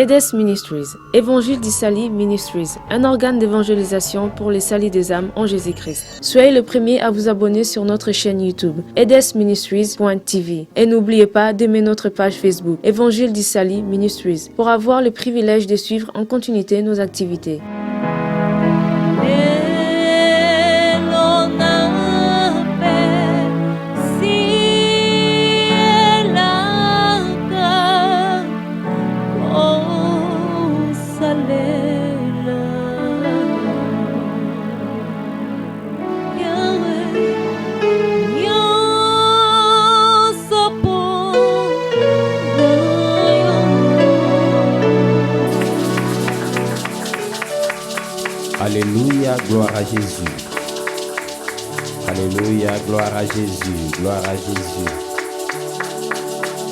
EDES Ministries, Évangile d'Issaly Ministries, un organe d'évangélisation pour les salis des âmes en Jésus-Christ. Soyez le premier à vous abonner sur notre chaîne YouTube, edesministries.tv. Et n'oubliez pas d'aimer notre page Facebook, Évangile d'Issaly Ministries, pour avoir le privilège de suivre en continuité nos activités. Alléluia, gloire à Jésus. Alléluia, gloire à Jésus, gloire à Jésus.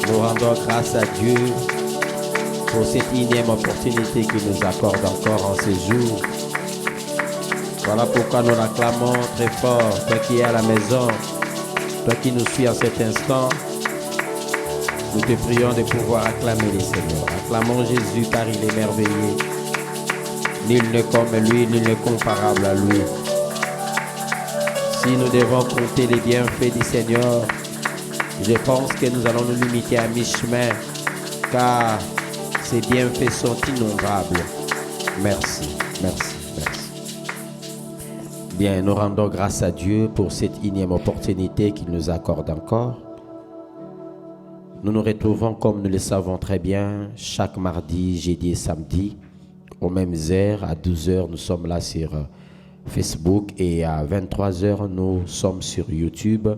Nous rendons grâce à Dieu pour cette énième opportunité qu'il nous accorde encore en ce jour. Voilà pourquoi nous l'acclamons très fort. Toi qui es à la maison, toi qui nous suis en cet instant, nous te prions de pouvoir acclamer le Seigneur. Acclamons Jésus car il est merveilleux. Nul n'est comme lui, nul n'est comparable à lui. Si nous devons compter les bienfaits du Seigneur, je pense que nous allons nous limiter à mi-chemin, car ses bienfaits sont innombrables. Merci, merci, merci. Bien, nous rendons grâce à Dieu pour cette énième opportunité qu'il nous accorde encore. Nous nous retrouvons, comme nous le savons très bien, chaque mardi, jeudi et samedi, aux mêmes heures, à 12h, nous sommes là sur Facebook et à 23h, nous sommes sur YouTube.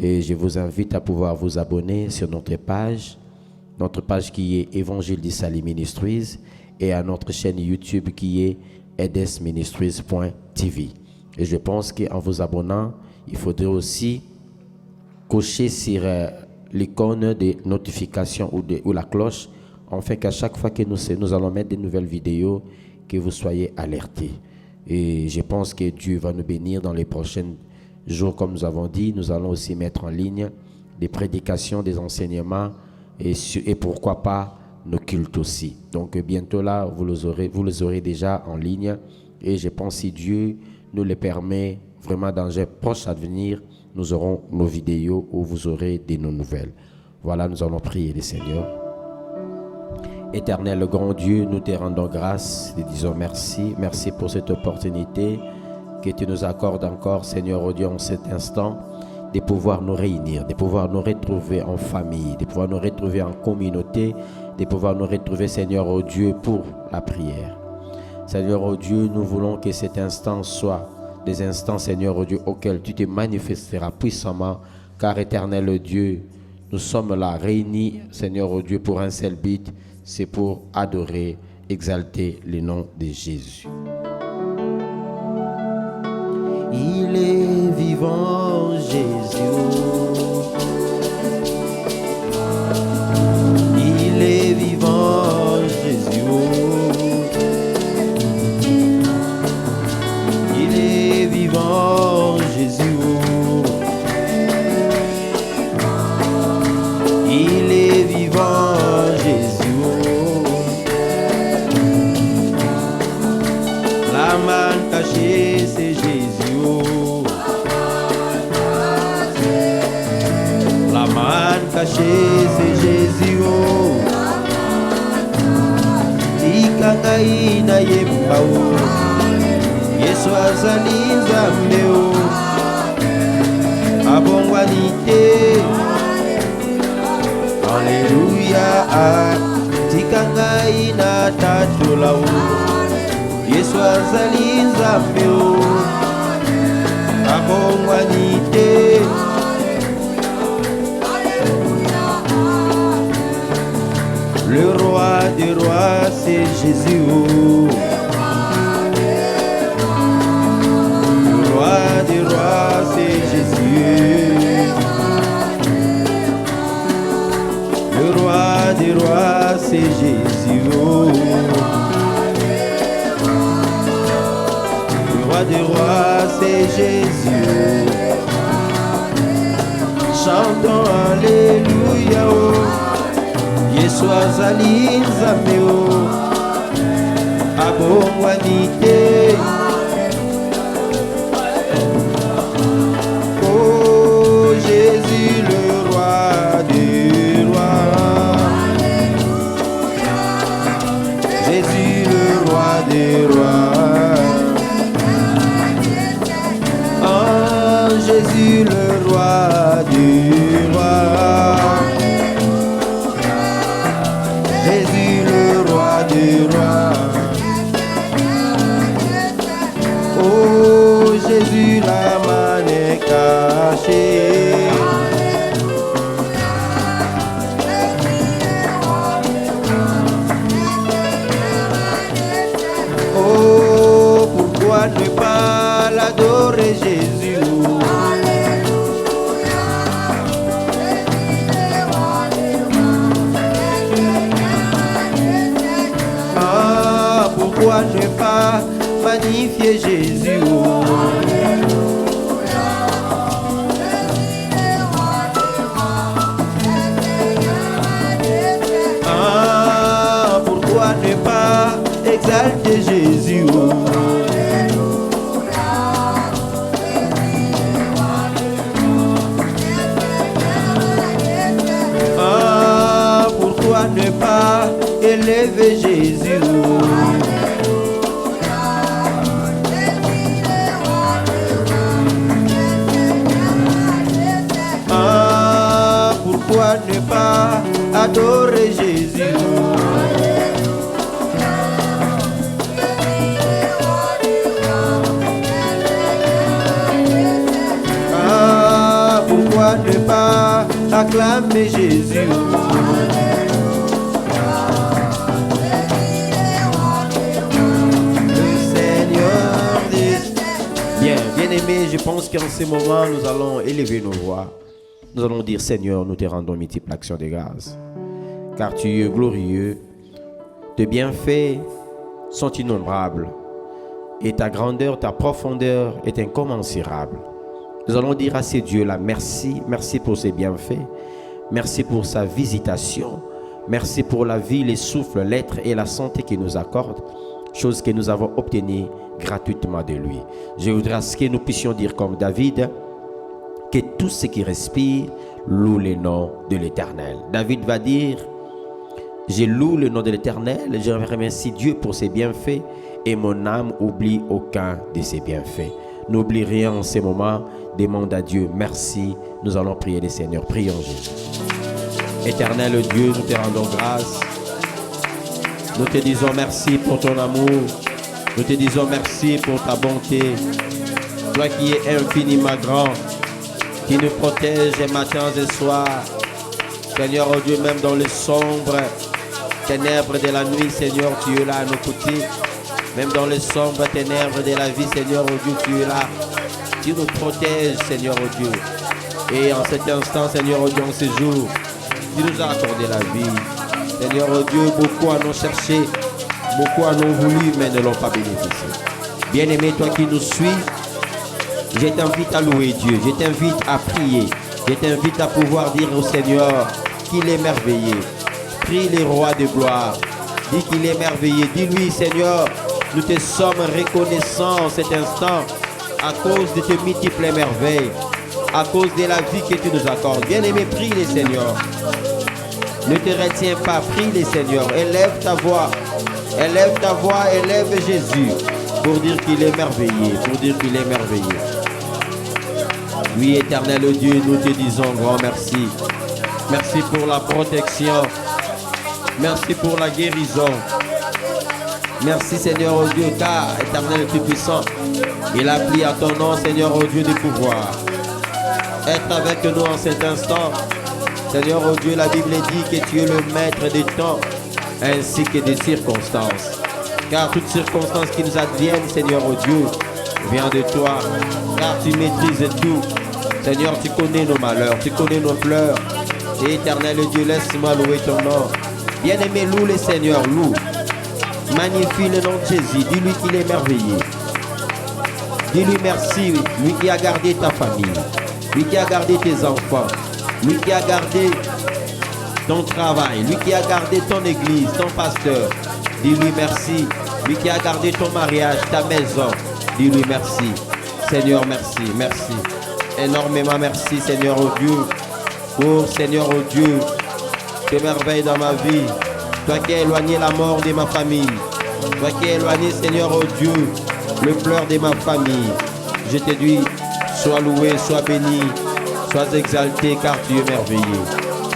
Et je vous invite à pouvoir vous abonner sur notre page qui est Évangile d'Issaly Ministries et à notre chaîne YouTube qui est edesministries.tv. Et je pense qu'en vous abonnant, il faudrait aussi cocher sur l'icône de notification ou la cloche, afin qu'à chaque fois que nous allons mettre de nouvelles vidéos, que vous soyez alertés. Et je pense que Dieu va nous bénir dans les prochains jours. Comme nous avons dit, nous allons aussi mettre en ligne des prédications, des enseignements et pourquoi pas nos cultes aussi. Donc bientôt là, vous les aurez déjà en ligne. Et je pense que si Dieu nous le permet, vraiment dans un proche avenir, nous aurons nos vidéos où vous aurez de nos nouvelles. Voilà, nous allons prier le Seigneur. Éternel, grand Dieu, nous te rendons grâce, te disons merci. Merci pour cette opportunité que tu nous accordes encore, Seigneur, oh Dieu, en cet instant, de pouvoir nous réunir, de pouvoir nous retrouver en famille, de pouvoir nous retrouver en communauté, de pouvoir nous retrouver, Seigneur, oh Dieu, pour la prière. Seigneur, oh Dieu, nous voulons que cet instant soit des instants, Seigneur, oh Dieu, auxquels tu te manifesteras puissamment, car, éternel Dieu, nous sommes là, réunis, Seigneur, oh Dieu, pour un seul but, c'est pour adorer, exalter le nom de Jésus. Il est vivant, Jésus. Il est vivant, Jésus. Il est vivant, Jésus. Il est vivant, Jésus. La main cachée, c'est Jésus. La main cachée, c'est Jésus. Tikangai na yembao. Yesu azali nzambe o. Abongwanite. Alléluia. Tikangai na tatula o. Yesu azali nzambe o. Abongwanite. Le roi des rois, c'est Jésus. Le roi des rois, c'est Jésus. Le roi des rois, c'est Jésus. Le roi des rois, c'est Jésus. Chantons Alléluia. Yesu azali nzambe o. abongwanité. Oh Jésus le roi des rois, Jésus le roi des rois, oh Jésus le roi des rois, Jésus le roi des rois. Oh Jésus la manne est cachée. Oh pourquoi ne pas l'adorer Jésus? Ah pourquoi ne pas magnifier Jésus? Ah, pourquoi ne pas exalter Jésus? Ah, pourquoi ne pas élever Jésus? Pourquoi ne pas adorer Jésus? Ah, pourquoi ne pas acclamer Jésus? Le Seigneur dit. Bien aimé, je pense qu'en ce moment, nous allons élever nos voix. Nous allons dire, Seigneur, nous te rendons multiples actions de grâce, car tu es glorieux, tes bienfaits sont innombrables, et ta grandeur, ta profondeur est incommensurable. Nous allons dire à ces dieux-là, merci, merci pour ses bienfaits, merci pour sa visitation, merci pour la vie, les souffles, l'être et la santé qu'il nous accorde, chose que nous avons obtenues gratuitement de lui. Je voudrais à ce que nous puissions dire comme David, que tout ce qui respire loue le nom de l'Éternel. David va dire, je loue le nom de l'Éternel, je remercie Dieu pour ses bienfaits et mon âme oublie aucun de ses bienfaits. N'oublie rien en ces moments, demande à Dieu merci. Nous allons prier le Seigneur. Prions Jésus. Éternel Dieu, nous te rendons grâce. Nous te disons merci pour ton amour. Nous te disons merci pour ta bonté. Toi qui es infiniment grand, qui nous protège matins et soirs. Seigneur, oh Dieu, même dans les sombres ténèbres de la nuit, Seigneur, tu es là à nos côtés. Même dans les sombres ténèbres de la vie, Seigneur, oh Dieu, tu es là. Tu nous protèges, Seigneur, oh Dieu. Et en cet instant, Seigneur, oh Dieu, en ce jour, tu nous as accordé la vie. Seigneur, oh Dieu, beaucoup en ont cherché, beaucoup en ont voulu, mais ne l'ont pas bénéficié. Bien-aimé, toi qui nous suis, je t'invite à louer Dieu, je t'invite à prier, je t'invite à pouvoir dire au Seigneur qu'il est merveilleux. Prie les rois de gloire, dis qu'il est merveilleux, dis-lui Seigneur, nous te sommes reconnaissants en cet instant à cause de tes multiples merveilles, à cause de la vie que tu nous accordes. Bien-aimé, prie les Seigneurs. Ne te retiens pas, prie les Seigneurs, élève ta voix, élève Jésus pour dire qu'il est merveilleux, pour dire qu'il est merveilleux. Oui, éternel Dieu, nous te disons grand merci. Merci pour la protection. Merci pour la guérison. Merci Seigneur oh Dieu, car éternel Tout-Puissant, il a pris à ton nom, Seigneur oh Dieu, de pouvoir être avec nous en cet instant. Seigneur oh Dieu, la Bible dit que tu es le maître des temps ainsi que des circonstances. Car toutes circonstances qui nous adviennent, Seigneur oh Dieu, vient de toi. Car tu maîtrises tout. Seigneur, tu connais nos malheurs, tu connais nos pleurs. Et éternel Dieu, laisse-moi louer ton nom. Bien-aimé, loue le Seigneur, loue. Magnifie le nom de Jésus. Dis-lui qu'il est merveilleux. Dis-lui merci, lui qui a gardé ta famille, lui qui a gardé tes enfants, lui qui a gardé ton travail, lui qui a gardé ton église, ton pasteur, dis-lui merci. Lui qui a gardé ton mariage, ta maison, dis-lui merci. Seigneur, merci, merci. Énormément merci, Seigneur, oh Dieu. Oh Seigneur, oh Dieu, tes merveilles dans ma vie. Toi qui as éloigné la mort de ma famille. Toi qui as éloigné, Seigneur, oh Dieu, le pleur de ma famille. Je te dis, sois loué, sois béni, sois exalté, car tu es merveilleux.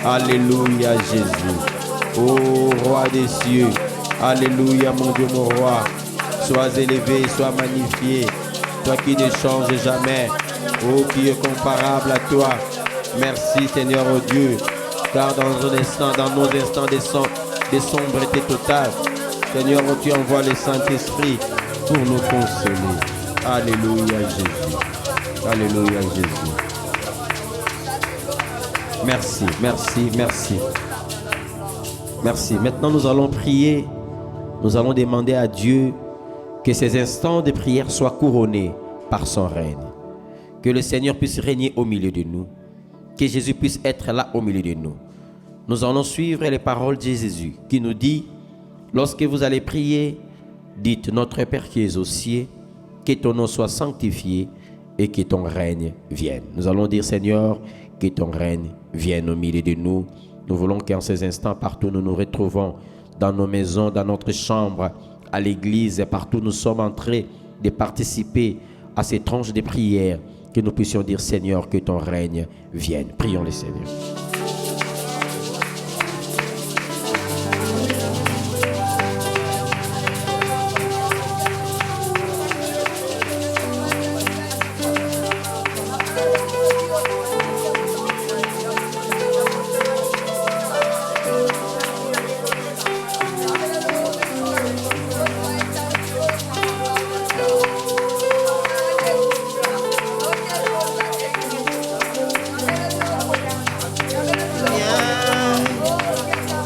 Alléluia, Jésus. Ô roi des cieux, alléluia, mon Dieu, mon roi. Sois élevé, sois magnifié. Toi qui ne changes jamais. Oh, qui est comparable à toi. Merci, Seigneur, oh Dieu. Car dans nos instants de sombreté totale, Seigneur, oh, tu envoies le Saint-Esprit pour nous consoler. Alléluia, Jésus. Alléluia, Jésus. Merci, merci, merci. Merci. Maintenant, nous allons prier. Nous allons demander à Dieu que ces instants de prière soient couronnés par son règne. Que le Seigneur puisse régner au milieu de nous. Que Jésus puisse être là au milieu de nous. Nous allons suivre les paroles de Jésus qui nous dit, lorsque vous allez prier, dites notre Père qui es aux cieux, que ton nom soit sanctifié et que ton règne vienne. Nous allons dire, Seigneur, que ton règne vienne au milieu de nous. Nous voulons qu'en ces instants, partout nous nous retrouvons, dans nos maisons, dans notre chambre, à l'église, partout nous sommes en train de participer à ces tranches de prière, que nous puissions dire, Seigneur, que ton règne vienne. Prions le Seigneur.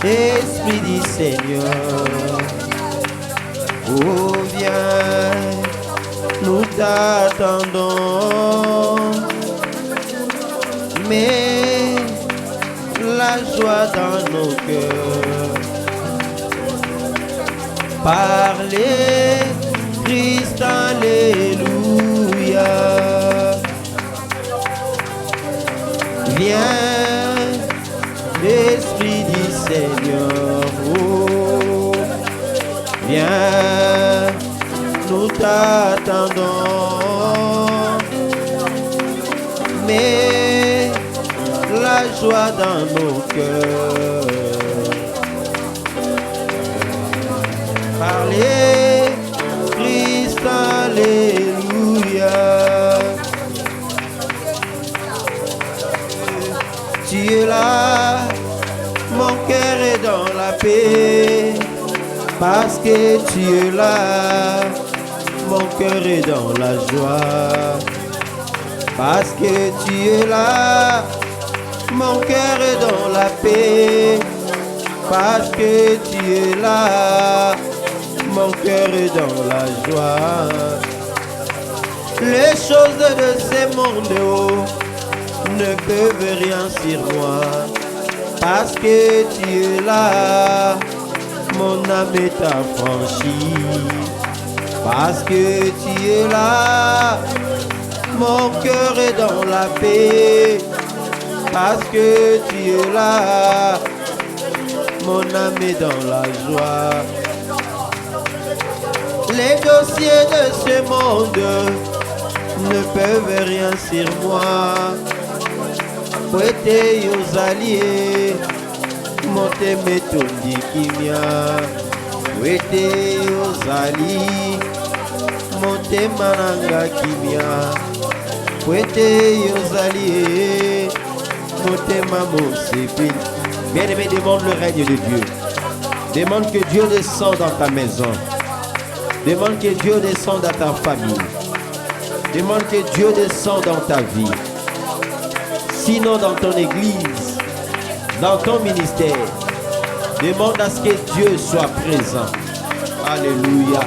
Esprit du Seigneur, oh viens, nous t'attendons, mais la joie dans nos cœurs, parlez, Christ, alléluia, viens, Esprit du Seigneur, oh, viens, nous t'attendons, mais la joie dans nos cœurs, parlez, Christ, alléluia, tu es là. Mon cœur est dans la paix, parce que tu es là. Mon cœur est dans la joie, parce que tu es là. Mon cœur est dans la paix, parce que tu es là. Mon cœur est dans la joie. Les choses de ce monde ne peuvent rien sur moi, parce que tu es là, mon âme est affranchie. Parce que tu es là, mon cœur est dans la paix. Parce que tu es là, mon âme est dans la joie. Les dossiers de ce monde ne peuvent rien sur moi. Poete aux alliés, monte metondi kimia. Poete aux alliés, monte mananga kimia. Poete aux alliés, monte mamo sepi. Bien-aimé, demande le règne de Dieu. Demande que Dieu descende dans ta maison. Demande que Dieu descende dans ta famille. Demande que Dieu descende dans ta vie. Sinon dans ton église, dans ton ministère, demande à ce que Dieu soit présent. Alléluia.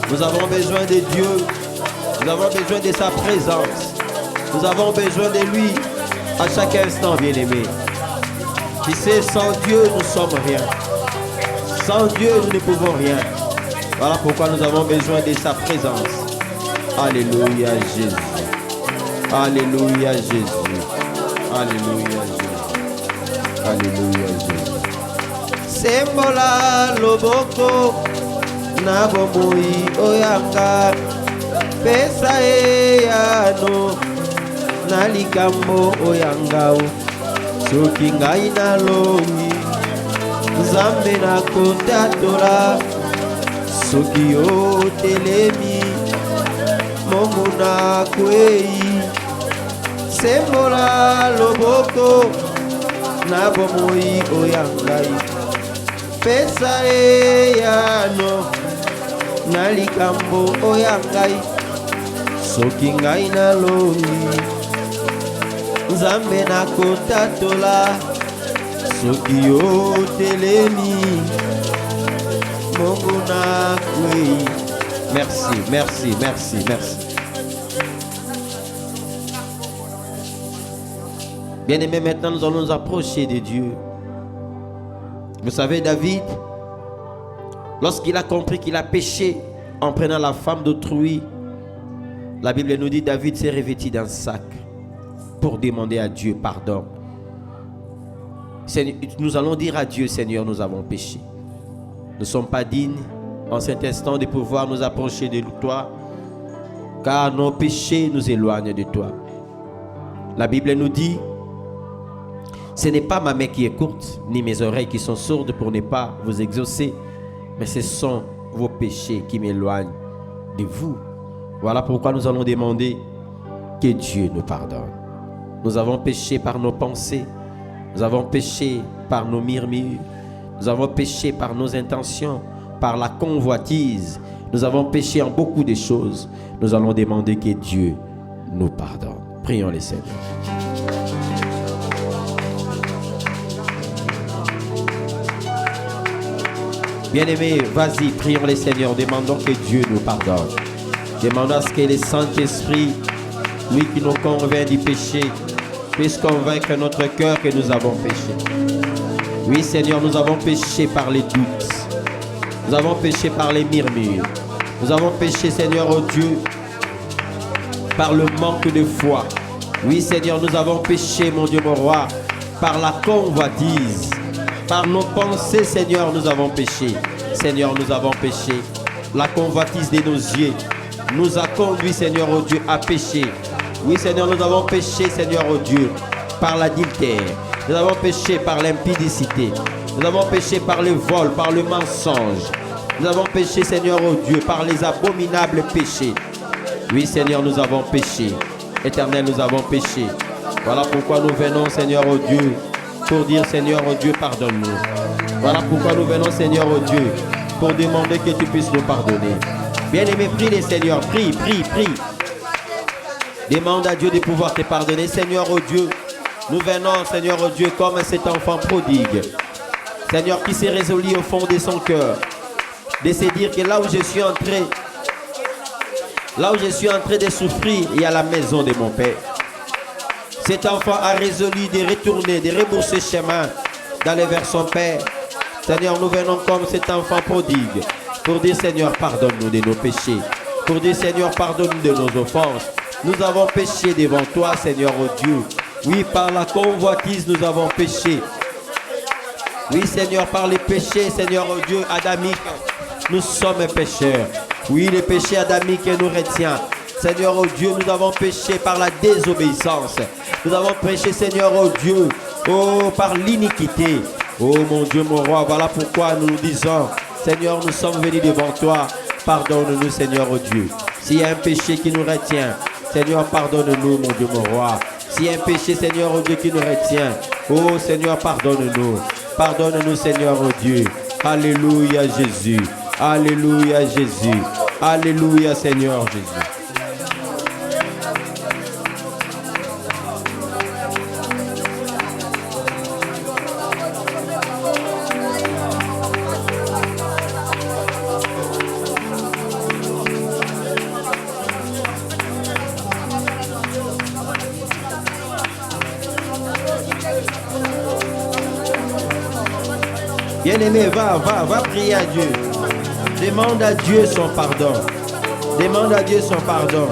Nous avons besoin de Dieu. Nous avons besoin de sa présence. Nous avons besoin de lui à chaque instant, bien-aimé. Tu sais, sans Dieu, nous sommes rien. Sans Dieu, nous ne pouvons rien. Voilà pourquoi nous avons besoin de sa présence. Alléluia Jésus. Alléluia Jésus. Alléluia Jésus. Alléluia Jésus. Sembola loboko na bomoi oyanga pesa eyano na likambo oyangao soki ngai nalongi Nzambe na kotatola soki otelemi Mungu na kwei sembola loboko na bomoi oyangai pesa eyano na likambo oyangai soki ngai nalongi Nzambe na kotatola soki otelemi Mungu na kwei. Merci, merci, merci, merci. Bien-aimés, maintenant nous allons nous approcher de Dieu. Vous savez, David, lorsqu'il a compris qu'il a péché en prenant la femme d'autrui, la Bible nous dit David s'est revêtu d'un sac pour demander à Dieu pardon. Nous allons dire à Dieu, Seigneur, nous avons péché. Nous ne sommes pas dignes en cet instant de pouvoir nous approcher de toi, car nos péchés nous éloignent de toi. La Bible nous dit, ce n'est pas ma main qui est courte, ni mes oreilles qui sont sourdes pour ne pas vous exaucer, mais ce sont vos péchés qui m'éloignent de vous. Voilà pourquoi nous allons demander que Dieu nous pardonne. Nous avons péché par nos pensées, nous avons péché par nos murmures, nous avons péché par nos intentions, par la convoitise. Nous avons péché en beaucoup de choses. Nous allons demander que Dieu nous pardonne. Prions les Seigneurs. Bien-aimés, vas-y, prions les Seigneurs. Demandons que Dieu nous pardonne. Demandons à ce que le Saint-Esprit, lui qui nous convainc du péché, puisse convaincre notre cœur que nous avons péché. Oui, Seigneur, nous avons péché par les doutes. Nous avons péché par les murmures. Nous avons péché, Seigneur, oh Dieu, par le manque de foi. Oui, Seigneur, nous avons péché, mon Dieu, mon roi, par la convoitise. Par nos pensées, Seigneur, nous avons péché. Seigneur, nous avons péché. La convoitise de nos yeux nous a conduit, Seigneur, oh Dieu, à pécher. Oui, Seigneur, nous avons péché, Seigneur, oh Dieu, par l'adultère. Nous avons péché par l'impudicité. Nous avons péché par le vol, par le mensonge. Nous avons péché, Seigneur, oh Dieu, par les abominables péchés. Oui, Seigneur, nous avons péché. Éternel, nous avons péché. Voilà pourquoi nous venons, Seigneur, oh Dieu, pour dire, Seigneur, oh Dieu, pardonne-nous. Voilà pourquoi nous venons, Seigneur, oh Dieu, pour demander que tu puisses nous pardonner. Bien-aimé, prie les Seigneurs, prie, prie, prie. Demande à Dieu de pouvoir te pardonner, Seigneur, oh Dieu. Nous venons, Seigneur, oh Dieu, comme cet enfant prodigue. Seigneur, qui s'est résolu au fond de son cœur, de se dire que là où je suis entré, de souffrir, il y a la maison de mon Père. Cet enfant a résolu de retourner, de rebourser chemin, d'aller vers son Père. Seigneur, nous venons comme cet enfant prodigue, pour dire, Seigneur, pardonne-nous de nos péchés. Pour dire, Seigneur, pardonne-nous de nos offenses. Nous avons péché devant toi, Seigneur, oh Dieu. Oui, par la convoitise, nous avons péché. Oui, Seigneur, par les péchés, Seigneur, oh Dieu, adamique, nous sommes pécheurs. Oui, les péchés adamiques nous retiennent. Seigneur, oh Dieu, nous avons péché par la désobéissance. Nous avons péché, Seigneur, oh Dieu, oh, par l'iniquité. Oh, mon Dieu, mon roi, voilà pourquoi nous disons, Seigneur, nous sommes venus devant toi. Pardonne-nous, Seigneur, oh Dieu. S'il y a un péché qui nous retient, Seigneur, pardonne-nous, mon Dieu, mon roi. S'il y a un péché, Seigneur, oh Dieu, qui nous retient, oh Seigneur, pardonne-nous. Pardonne-nous, Seigneur, oh Dieu. Alléluia, Jésus. Alléluia, Jésus. Alléluia, Seigneur Jésus. Bien-aimé, va prier à Dieu. Demande à Dieu son pardon. Demande à Dieu son pardon.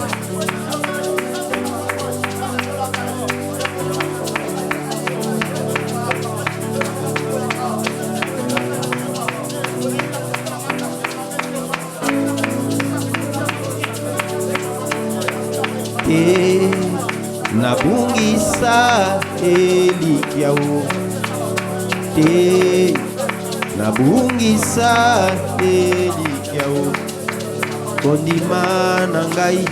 Nabungisa elikiao nabungisa elikiao kondima na ngai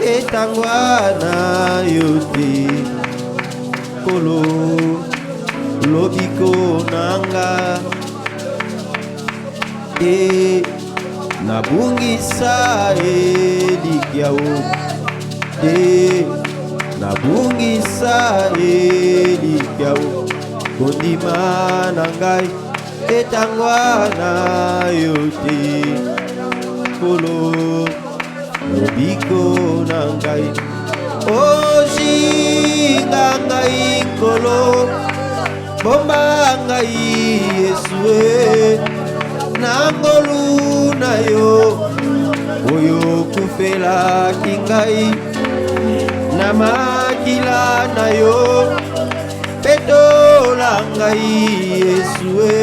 etangwa na yo te kolo lobiko nanga nabungisa elikiao nabungisa elikiao kondima na ngai etangwa na yo te kolo lobiko na ngai ojinga ngai kolo bomba ngai Yesue nangolu na yo oyo kufela kingai na makila na yo petola ngai Yesue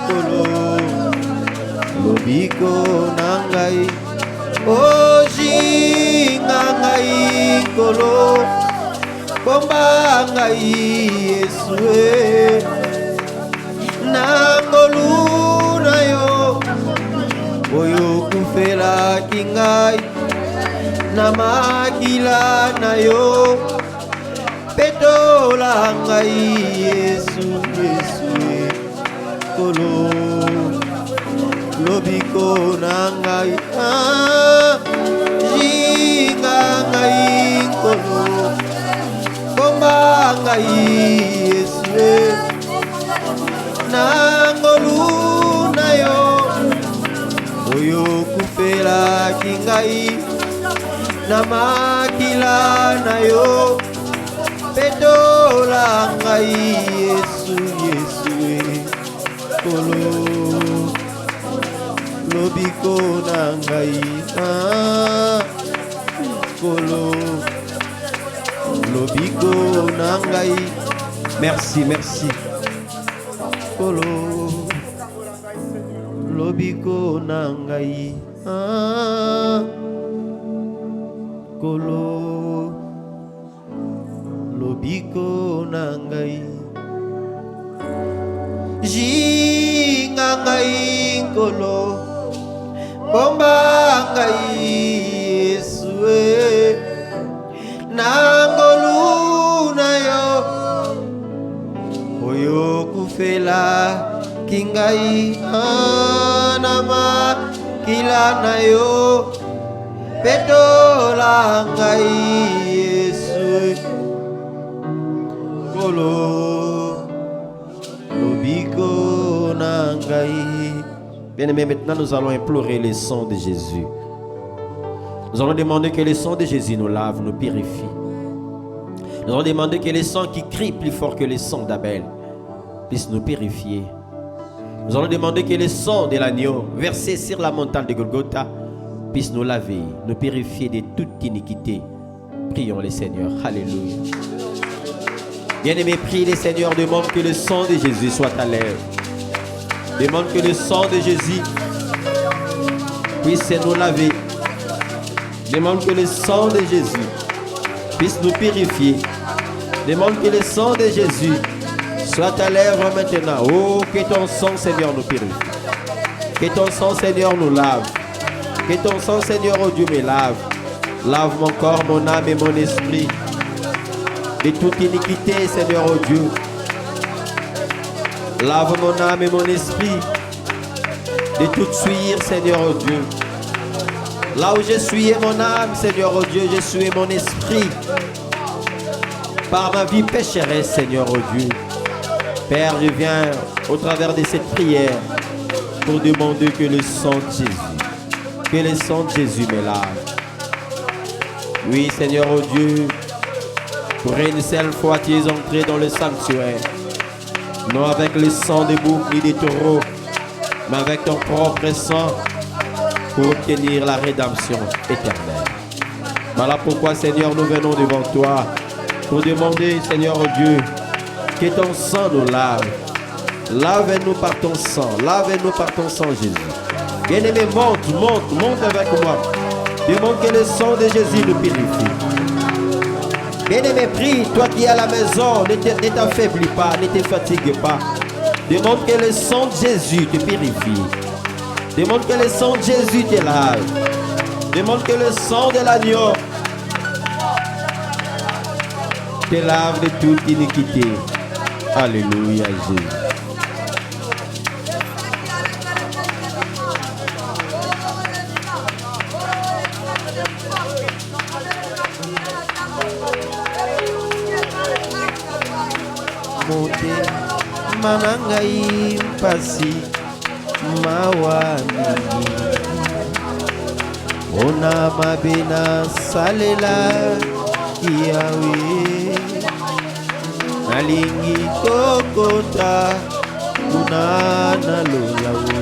kolo lobiko na ngai ojinga ngai kolo bomba ngai Yesue nangolu na yo oyo kufela kingai na makila na yo petola ngai Yesu kolo lobiko na ngai jinga ngai kolo bomba ngai Yesu nangolu na yo oyo kufela kingai na makila na yo petola ngai Yesu kolo lobiko na ngai kolo lobiko na ngai. Merci kolo lobiko na ngai kolo lobiko na ngai jinga ngai kolo bomba ngai Yesue nangolu na yo oyo kufela kingai anama kila na yo petola ngai Yesu kolo lobiko na ngai. Bien-aimés, maintenant nous allons implorer le sang de Jésus. Nous allons demander que le sang de Jésus nous lave, nous purifie. Nous allons demander que le sang qui crie plus fort que le sang d'Abel puisse nous purifier. Nous allons demander que le sang de l'agneau versé sur la montagne de Golgotha puisse nous laver, nous purifier de toute iniquité. Prions le Seigneur. Alléluia. Bien-aimé, prie le Seigneur, demande que le sang de Jésus soit à l'œuvre. Demande que le sang de Jésus puisse nous laver. Demande que le sang de Jésus puisse nous purifier. Demande que le sang de Jésus soit à l'œuvre maintenant. Oh, que ton sang, Seigneur, nous purifie. Que ton sang, Seigneur, nous lave. Que ton sang, Seigneur, oh Dieu, me lave. Lave mon corps, mon âme et mon esprit de toute iniquité, Seigneur, oh Dieu. Lave mon âme et mon esprit de toute souillure, Seigneur, oh Dieu. Là où j'ai souillé mon âme, Seigneur, oh Dieu, j'ai souillé mon esprit par ma vie pécheresse, Seigneur, oh Dieu. Père, je viens au travers de cette prière pour demander que le sang de Jésus, que le sang de Jésus me lave. Oui, Seigneur, oh Dieu, pour une seule fois tu es entré dans le sanctuaire. Non avec le sang des boucs ni des taureaux, mais avec ton propre sang pour obtenir la rédemption éternelle. Voilà pourquoi, Seigneur, nous venons devant toi pour demander, Seigneur Dieu, que ton sang nous lave. Lave-nous par ton sang. Lave-nous par ton sang, Jésus. Bien-aimé, monte avec moi. Demande que le sang de Jésus nous purifie. Bien-aimé, prie, toi qui es à la maison, ne t'affaiblis pas, ne te fatigue pas. Demande que le sang de Jésus te purifie. Demande que le sang de Jésus te lave. Demande que le sang de l'agneau te lave de toute iniquité. Alléluia, Jésus. Mote manangai pasi mawani ona mabena salela kiawe nalingi kokota kunana lolawo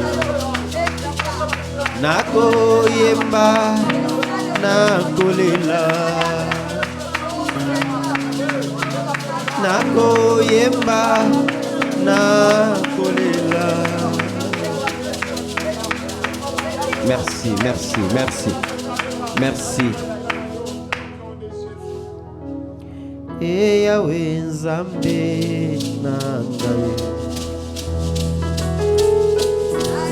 nako yemba nakolela nako yemba nakolela. Merci, merci, merci, merci. Yahweh Nzambe nangaye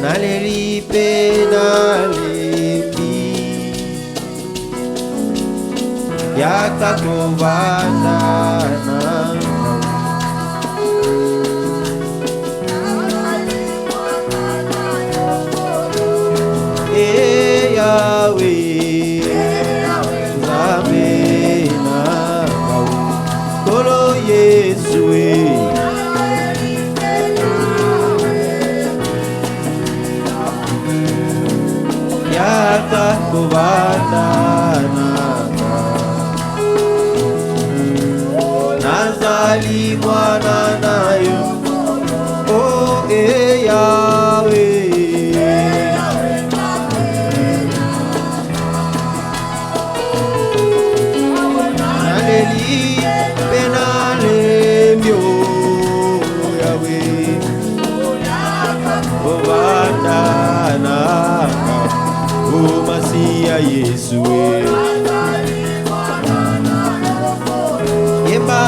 naleli pe nalebi yakakovanda Yahweh Nzambe nangaye Kolo Yesue Yakakovanda Nazali mwana nayo Oh Yahweh Naleli penalembio Yahweh Kovanda naka O Masia Yesue Yemba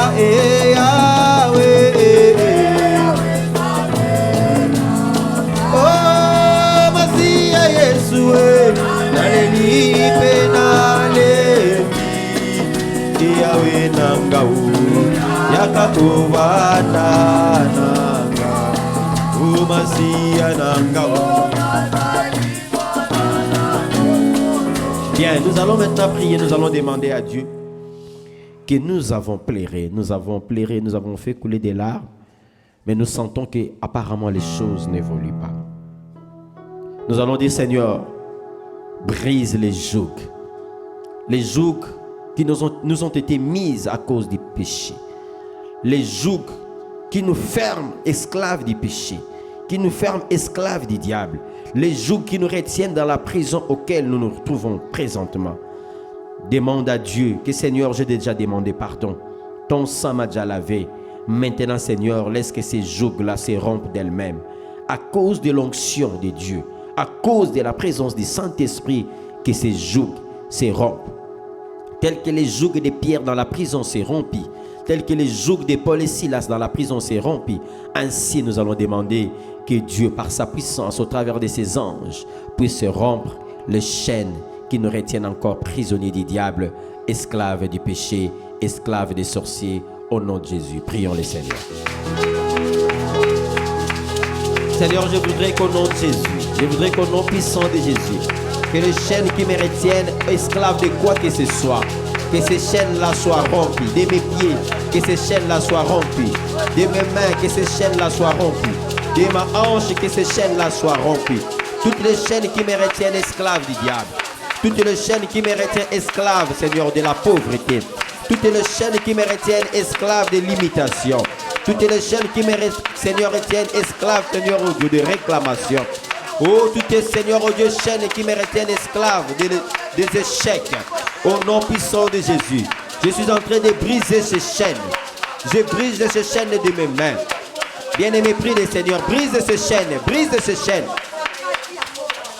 Yahweh Oh Masia Yesue Naleli penalembio Yahweh nangau yakakovanda nanga umasia nangau. Bien, nous allons maintenant prier, nous allons demander à Dieu que nous avons pleuré, nous avons fait couler des larmes, mais nous sentons que apparemment les choses n'évoluent pas. Nous allons dire Seigneur, brise les jougs qui nous ont été mises à cause du péché. Les jougs qui nous ferment esclaves du péché, qui nous ferment esclaves du diable. Les jougs qui nous retiennent dans la prison auquel nous nous retrouvons présentement. Demande à Dieu que Seigneur, j'ai déjà demandé pardon. Ton sang m'a déjà lavé. Maintenant Seigneur, laisse que ces jougs-là se rompent d'elles-mêmes. À cause de l'onction de Dieu, à cause de la présence du Saint-Esprit, que ces jougs se rompent. Tel que les jougs de Pierre dans la prison s'est rompu, tel que les jougs de Paul et Silas dans la prison s'est rompu, ainsi nous allons demander que Dieu, par sa puissance, au travers de ses anges, puisse rompre les chaînes qui nous retiennent encore prisonniers du diable, esclaves du péché, esclaves des sorciers, au nom de Jésus. Prions le Seigneur. Seigneur, je voudrais qu'au nom de Jésus, je voudrais qu'au nom puissant de Jésus, que les chaînes qui me retiennent, esclaves de quoi que ce soit, que ces chaînes-là soient rompues, de mes pieds, que ces chaînes-là soient rompues, de mes mains, que ces chaînes-là soient rompues, de ma hanche, que ces chaînes-là soient rompues. Toutes les chaînes qui me retiennent esclaves du diable, toutes les chaînes qui me retiennent esclaves, Seigneur, de la pauvreté, toutes les chaînes qui me retiennent esclaves de l'imitation, Toutes les chaînes qui me, Seigneur, retiennent esclave, Seigneur, oh Dieu, de réclamation. Oh, toutes les, Seigneur, oh Dieu, chaînes qui me retiennent esclave des échecs. Au nom puissant de Jésus. Je suis en train de briser ces chaînes. Je brise ces chaînes de mes mains. Bien-aimé, prie le Seigneur, brise ces chaînes, brise ces chaînes.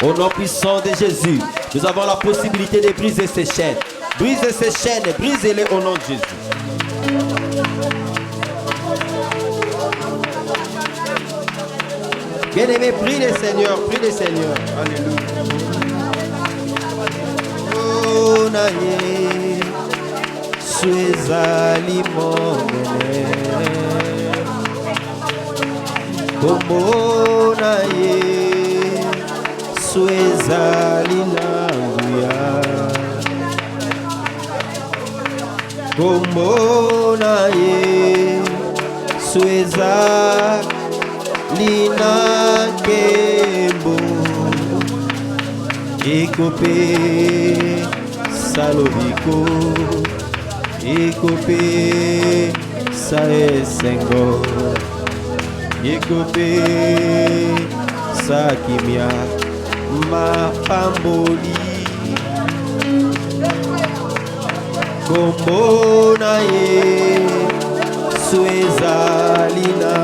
Au nom puissant de Jésus, nous avons la possibilité de briser ces chaînes. Brise ces chaînes, brise-les au nom de Jésus. Bien-aimé, prie le Seigneur, prie le Seigneur. Alléluia. Oh, naïe, suis alimone. Kombo naïe, suis alilanguya. Kombo naïe, suis Lina Kembo Ekope Salobiko Ekope Saesengo Ekope Sakimia Mapamboli Kombo naye Sueza Lina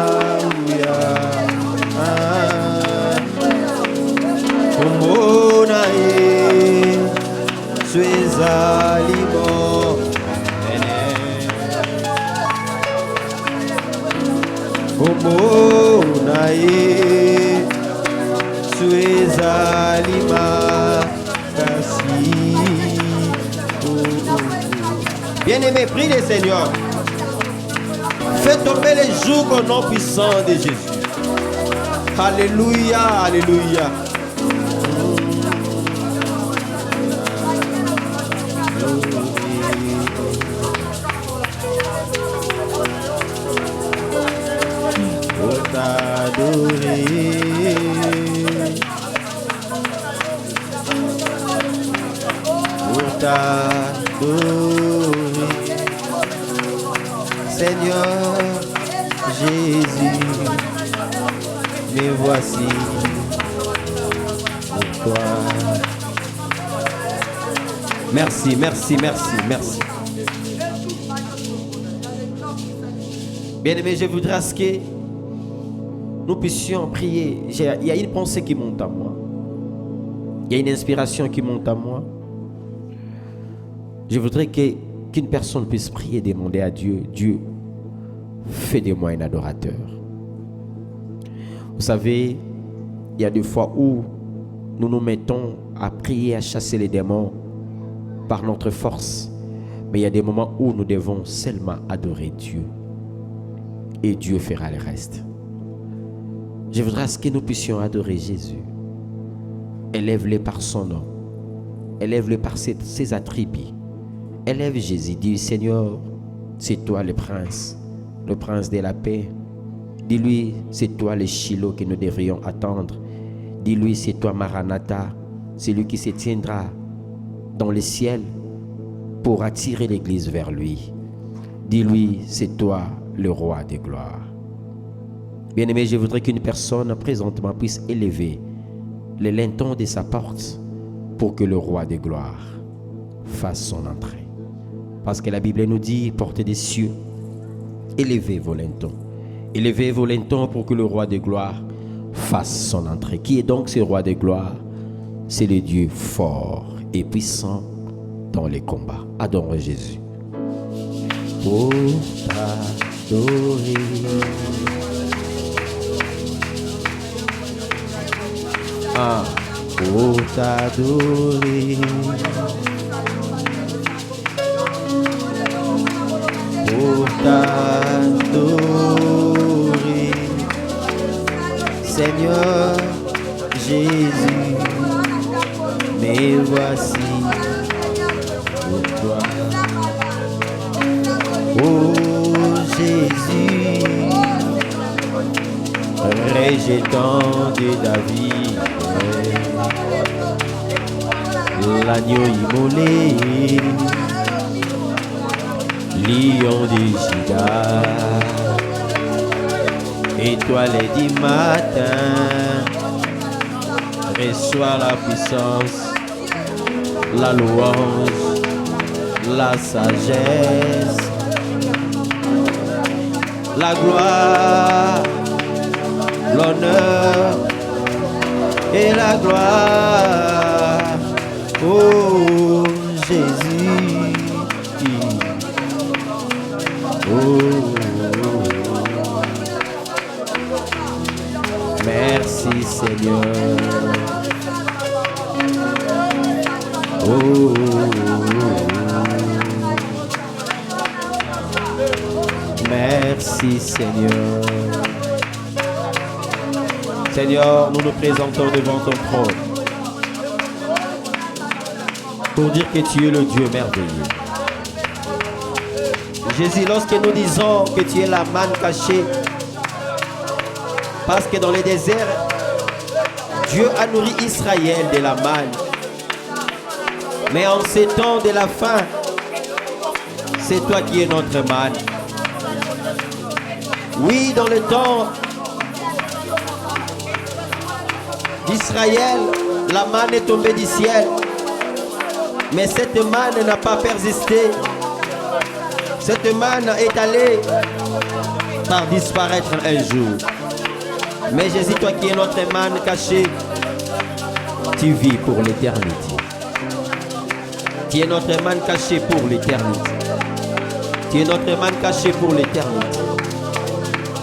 Komona ye Sueza limo Komona ye Sueza lima kasi. Bien-aimé, prie le Seigneur. Fais tomber les jours au nom puissant de Jésus. Alléluia, alléluia. Pour t'adorer, pour t'adorer, Seigneur Jésus. Me voici pour toi. Merci, merci, merci, merci. Bien-aimé, je voudrais à ce que nous puissions prier. Il y a une pensée qui monte à moi. Il y a une inspiration qui monte à moi. Je voudrais qu'une personne puisse prier, demander à Dieu, Dieu, fais de moi un adorateur. Vous savez, il y a des fois où nous nous mettons à prier, à chasser les démons par notre force. Mais il y a des moments où nous devons seulement adorer Dieu. Et Dieu fera le reste. Je voudrais que nous puissions adorer Jésus. Élève-le par son nom. Élève-le par ses attributs. Élève Jésus. Dis, Seigneur, c'est toi le prince de la paix. Dis-lui, c'est toi le Shiloh que nous devrions attendre. Dis-lui, c'est toi Maranatha, celui qui se tiendra dans le ciel pour attirer l'Église vers lui. Dis-lui, c'est toi le roi de gloire. Bien-aimé, je voudrais qu'une personne présentement puisse élever le linteau de sa porte pour que le roi de gloire fasse son entrée. Parce que la Bible nous dit, portez des cieux, élevez vos lintons. Élevez vos lintons pour que le roi de gloire fasse son entrée. Qui est donc ce roi de gloire? C'est le Dieu fort et puissant dans les combats. Adorons Jésus. Pour t'adorer, pour t'adorer, pour t'adorer, Seigneur Jésus, me voici pour toi. Oh Jésus, rejetant de David, l'agneau immolé, lion de Juda, Étoile du matin, reçois la puissance, la louange, la sagesse, la gloire, l'honneur et la gloire. Oh Jésus, oh, merci Seigneur. Oh, merci Seigneur. Seigneur, nous nous présentons devant ton trône pour dire que tu es le Dieu merveilleux. Jésus, lorsque nous disons que tu es la manne cachée, parce que dans les déserts, Dieu a nourri Israël de la manne. Mais en ces temps de la faim, c'est toi qui es notre manne. Oui, dans le temps d'Israël, la manne est tombée du ciel. Mais cette manne n'a pas persisté. Cette manne est allée par disparaître un jour. Mais Jésus, toi qui es notre manne cachée, tu vis pour l'éternité. Tu es notre manne cachée pour l'éternité. Tu es notre manne cachée pour l'éternité.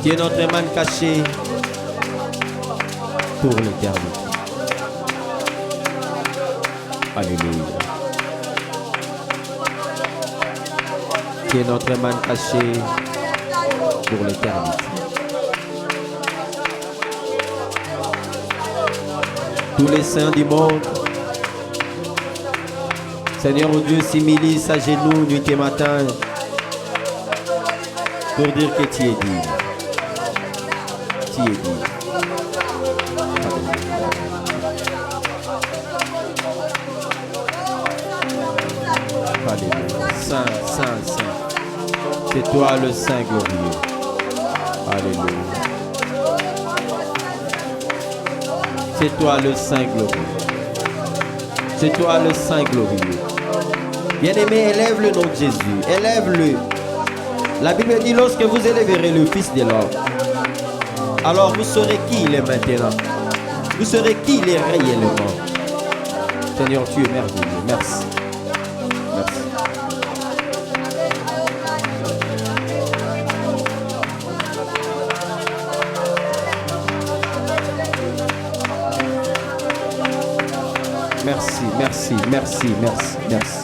Tu es notre manne cachée pour l'éternité. Alléluia. Tu es notre manne cachée pour l'éternité. Tous les saints du monde, Seigneur mon Dieu, s'humilient à genoux nuit et matin pour dire que tu es digne. Tu es digne. Alléluia. Saint, Saint, Saint. C'est toi le Saint glorieux. Alléluia. C'est toi le Saint glorieux. C'est toi le Saint glorieux. Bien-aimé, élève le nom de Jésus. Élève-le. La Bible dit, lorsque vous élèverez le Fils de l'homme, alors vous saurez qui il est maintenant. Vous saurez qui il est réellement. Seigneur, tu es merveilleux. Merci. Merci. Merci, merci, merci, merci, merci.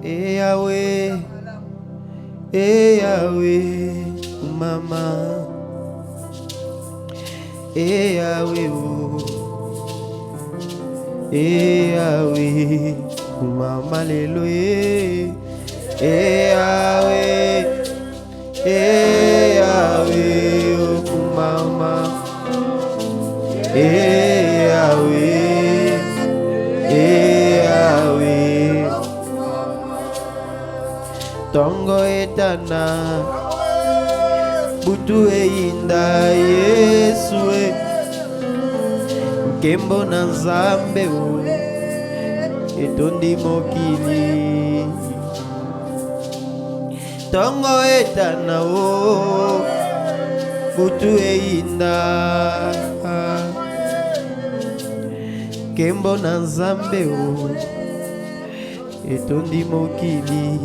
Eh Yahweh, eh Yahweh, Mama, eh Yahweh, eh Yahweh, Mama, Alléluia, eh Yahweh, eh Yahweh, Mama, eh Yahweh, eh Yahweh. Tongo etana butu einda Yesue Kembo na Nzambe o etondi mokili. Tongo etana o butu einda Kembo na Nzambe o etondi mokili.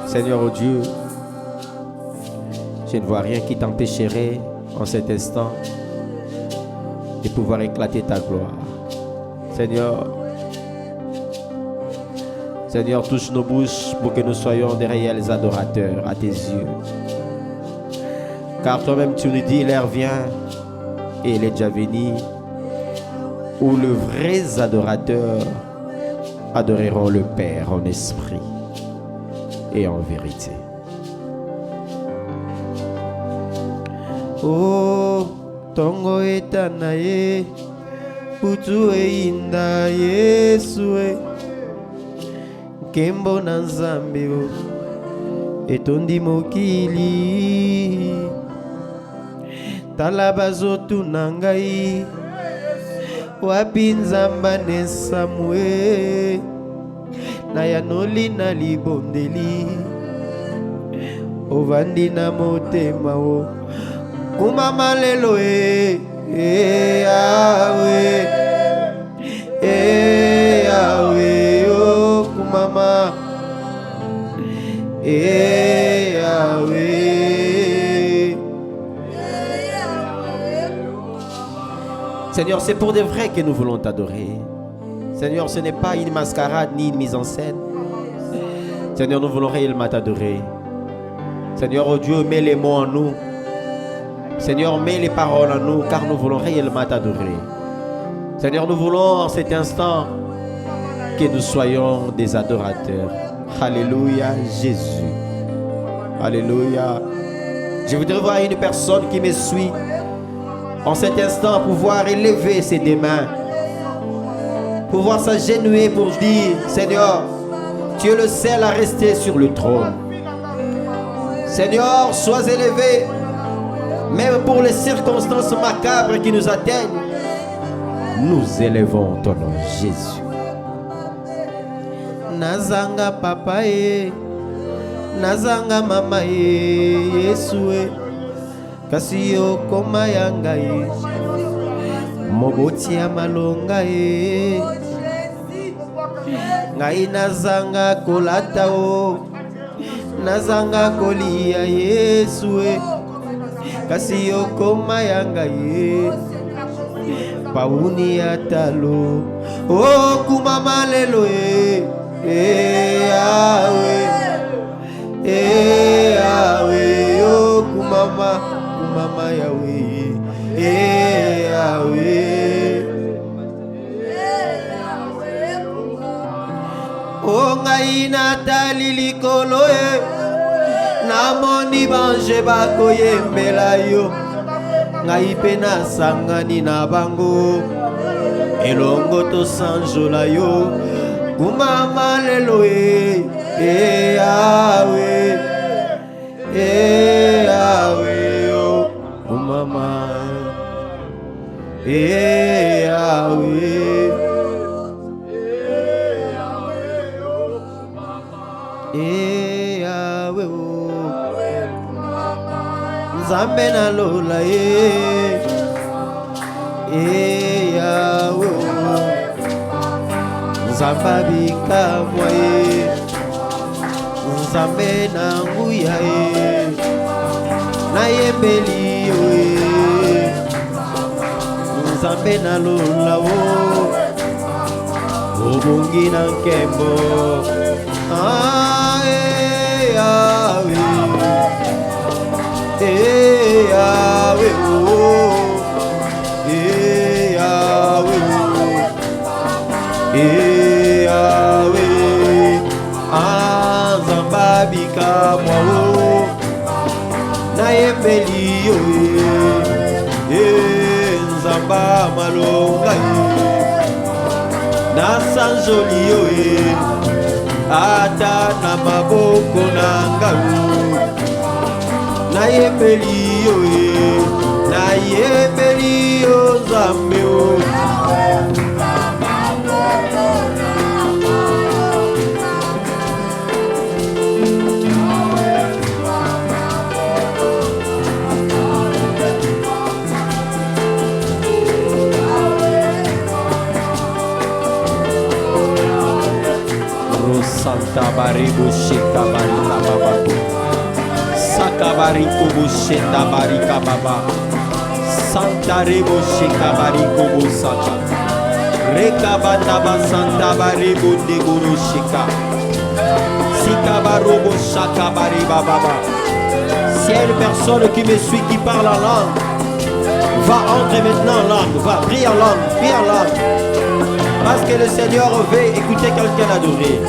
Seigneur oh Dieu, je ne vois rien qui t'empêcherait en cet instant de pouvoir éclater ta gloire. Seigneur, Seigneur, touche nos bouches pour que nous soyons des réels adorateurs à tes yeux. Car toi-même tu nous dis, l'heure vient, et il est déjà venu, où les vrais adorateurs adoreront le Père en esprit et en vérité. Oh, tongo etanaye, putu einda Yesue, Nkembo na Nzambe o etondi mokili. Tala bazotuna ngai wapi Nzamba ne Samue na yanoli na libondeli ovandi na motema o kumama lelo Yawe Yawe o kumama Yawe. Seigneur, c'est pour de vrai que nous voulons t'adorer. Seigneur, ce n'est pas une mascarade ni une mise en scène. Seigneur, nous voulons réellement t'adorer. Seigneur, oh Dieu, mets les mots en nous. Seigneur, mets les paroles en nous, car nous voulons réellement t'adorer. Seigneur, nous voulons en cet instant que nous soyons des adorateurs. Alléluia, Jésus. Alléluia. Je voudrais voir une personne qui me suit en cet instant pouvoir élever ses deux mains, pouvoir s'agenouiller pour dire: Seigneur, tu es le seul à rester sur le trône. Seigneur, sois élevé, même pour les circonstances macabres qui nous atteignent. Nous élevons ton nom, Jésus. Nazanga papa nazanga mama Yesu kasi yo koma yanga moboti ya malonga ngai nazanga kolata nazanga kolia Yesu kasi yo koma yanga pauni ya talo o kumama lelo Yawe Yawe o kumama Yawe Yawe. O ngai natali likolo namoni bange bakoyembela yo ngai pe nasangani na bango elongo tosanjola yo kumama lelo Yawe Yawe o kumama Yawe Yawe o Nzambe na lola Yawe o Nzamba bikamwa Nzambe na nguya na yembeli yo Nzambe na lola o obongi na nkembo Yawe Yawe o Yawe Yawe Nzamba bikamwa o na yembeli yo Nzamba malonga na sanjoli yo ata na maboko na ngau na yembeli yo Nzambe o Santa Baribu Shika Barika Baba Saka Bariku Busheta Barika Baba Santa Ribu Shika Bariku Busaka Reka Bataba Santa Baribu Diguru Shika Sika Barubu Shaka Bariba Baba. Si y a une personne qui me suit, qui parle en langue, va entrer maintenant en langue, va prier en langue, prie en langue. Parce que le Seigneur veut écouter quelqu'un adorer.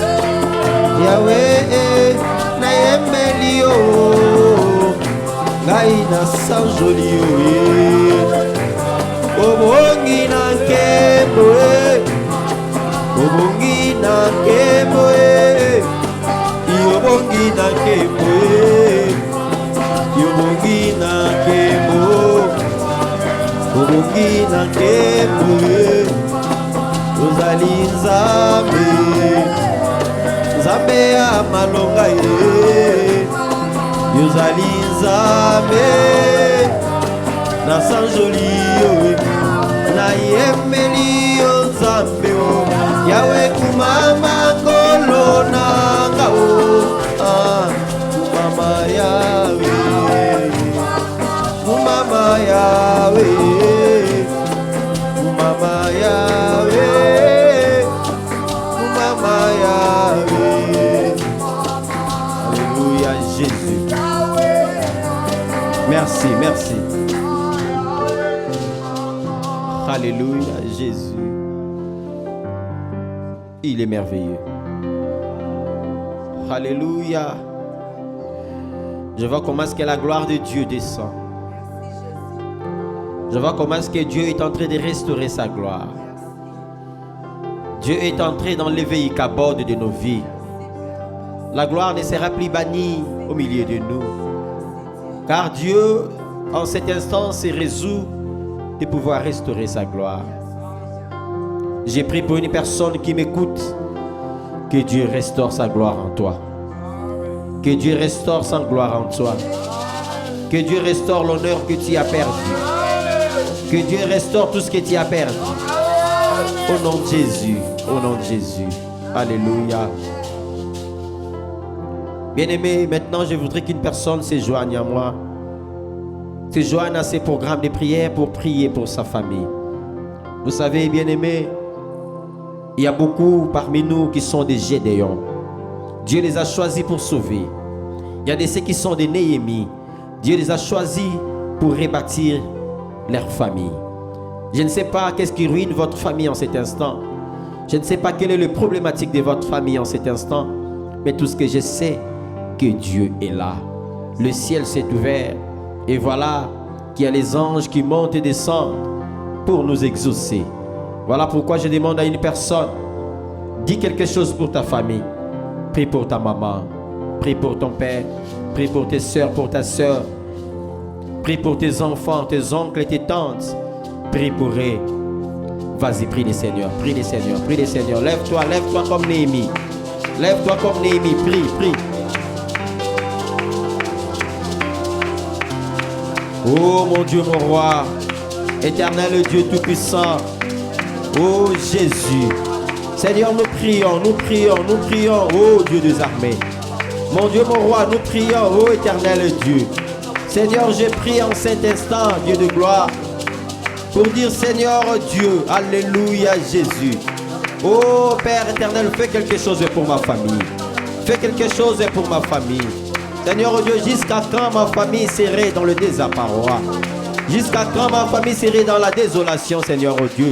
Yahweh na yembeli yo ngai na sanjoli yo obongi na nkembo obongi na nkembo bongi na nkembo, yo bongi na nkembo, bongi na nkembo, ozali Nzambe, Nzambe ya malonga ye, yozali Nzambe, na sanjoli yo, na yemeli yo Nzambe o, yawe kumama ngolo nanga o, kumama yawe, kumama yawe, kumama yawe, kumama yawe. Alléluia Jésus. Merci, merci. Alléluia Jésus. Il est merveilleux. Alléluia. Je vois comment est-ce que la gloire de Dieu descend. Je vois comment est-ce que Dieu est en train de restaurer sa gloire. Dieu est entré dans l'éveil qui aborde de nos vies. La gloire ne sera plus bannie au milieu de nous. Car Dieu, en cet instant, se résout de pouvoir restaurer sa gloire. J'ai prié pour une personne qui m'écoute, que Dieu restaure sa gloire en toi. Que Dieu restaure sa gloire en toi. Que Dieu restaure l'honneur que tu as perdu. Que Dieu restaure tout ce que tu as perdu. Au nom de Jésus, au nom de Jésus. Alléluia. Bien-aimé, maintenant je voudrais qu'une personne se joigne à moi. Se joigne à ces programmes de prière pour prier pour sa famille. Vous savez, bien-aimé, il y a beaucoup parmi nous qui sont des Gédéons. Dieu les a choisis pour sauver. Il y a de ceux qui sont des Néhémie. Dieu les a choisis pour rebâtir leur famille. Je ne sais pas qu'est-ce qui ruine votre famille en cet instant. Je ne sais pas quelle est la problématique de votre famille en cet instant. Mais tout ce que je sais, que Dieu est là. Le ciel s'est ouvert. Et voilà qu'il y a les anges qui montent et descendent pour nous exaucer. Voilà pourquoi je demande à une personne, dis quelque chose pour ta famille. Prie pour ta maman. Prie pour ton père. Prie pour tes soeurs, pour ta soeur. Prie pour tes enfants, tes oncles et tes tantes. Prie pour eux. Vas-y, prie le Seigneur. Prie le Seigneur. Prie le Seigneur. Lève-toi comme Néhémie. Lève-toi comme Néhémie. Prie, prie. Oh mon Dieu, mon roi, éternel Dieu tout-puissant, oh Jésus, Seigneur, nous prions, oh Dieu des armées. Mon Dieu, mon roi, nous prions, oh éternel Dieu. Seigneur, je prie en cet instant, Dieu de gloire, pour dire Seigneur Dieu, alléluia Jésus. Oh Père éternel, fais quelque chose pour ma famille. Fais quelque chose pour ma famille. Seigneur Dieu, jusqu'à quand ma famille serait dans le désappareil? Jusqu'à quand ma famille serait dans la désolation, Seigneur Dieu?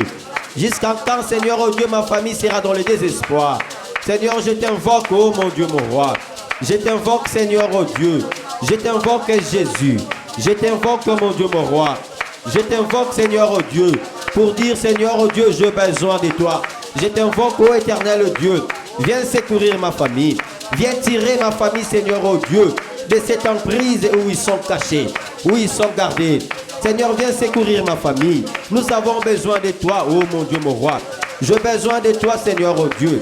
Jusqu'à quand, Seigneur Dieu, ma famille sera dans le désespoir? Seigneur, je t'invoque, oh mon Dieu, mon roi. Je t'invoque, Seigneur Dieu. Je t'invoque, Jésus. Je t'invoque, mon Dieu, mon roi. Je t'invoque, Seigneur Dieu, pour dire, Seigneur Dieu, j'ai besoin de toi. Je t'invoque, oh éternel Dieu. Viens secourir ma famille. Viens tirer ma famille, Seigneur, oh Dieu, de cette emprise où ils sont cachés, où ils sont gardés. Seigneur, viens secourir ma famille. Nous avons besoin de toi, oh mon Dieu, mon roi. J'ai besoin de toi, Seigneur, oh Dieu.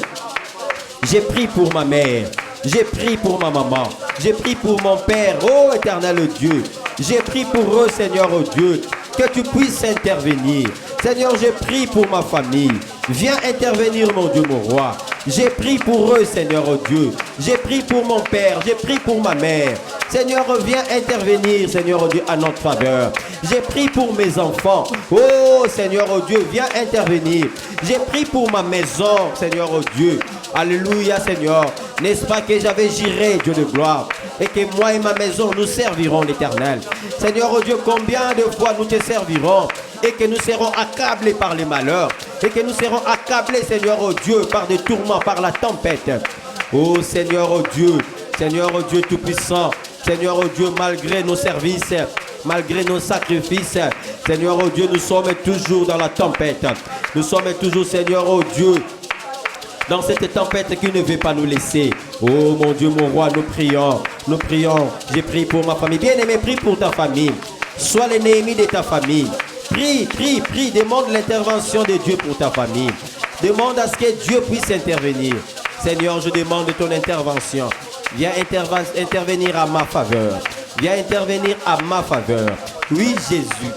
J'ai prié pour ma mère. J'ai prié pour ma maman. J'ai prié pour mon père, oh éternel Dieu. J'ai prié pour eux, Seigneur, oh Dieu, que tu puisses intervenir. Seigneur, j'ai prié pour ma famille. Viens intervenir, mon Dieu, mon roi. J'ai prié pour eux, Seigneur, oh Dieu. J'ai prié pour mon père. J'ai prié pour ma mère. Seigneur, viens intervenir, Seigneur, oh Dieu, à notre faveur. J'ai prié pour mes enfants. Oh, Seigneur, oh Dieu, viens intervenir. J'ai prié pour ma maison, Seigneur, oh Dieu. Alléluia, Seigneur. N'est-ce pas que j'avais juré, Dieu de gloire, et que moi et ma maison, nous servirons l'Éternel. Seigneur, oh Dieu, combien de fois nous te servirons et que nous serons accablés par les malheurs, et que nous serons accablés, Seigneur, oh Dieu, par des tourments, par la tempête. Oh, Seigneur, oh Dieu tout-puissant, Seigneur, oh Dieu, malgré nos services, malgré nos sacrifices, Seigneur, oh Dieu, nous sommes toujours dans la tempête. Nous sommes toujours, Seigneur, oh Dieu, dans cette tempête qui ne veut pas nous laisser. Oh mon Dieu, mon roi, nous prions, nous prions. J'ai prié pour ma famille. Bien-aimé, prie pour ta famille. Sois l'ennemi de ta famille. Prie, prie, prie. Demande l'intervention de Dieu pour ta famille. Demande à ce que Dieu puisse intervenir. Seigneur, je demande ton intervention. Viens intervenir à ma faveur. Viens intervenir à ma faveur. Oui, Jésus.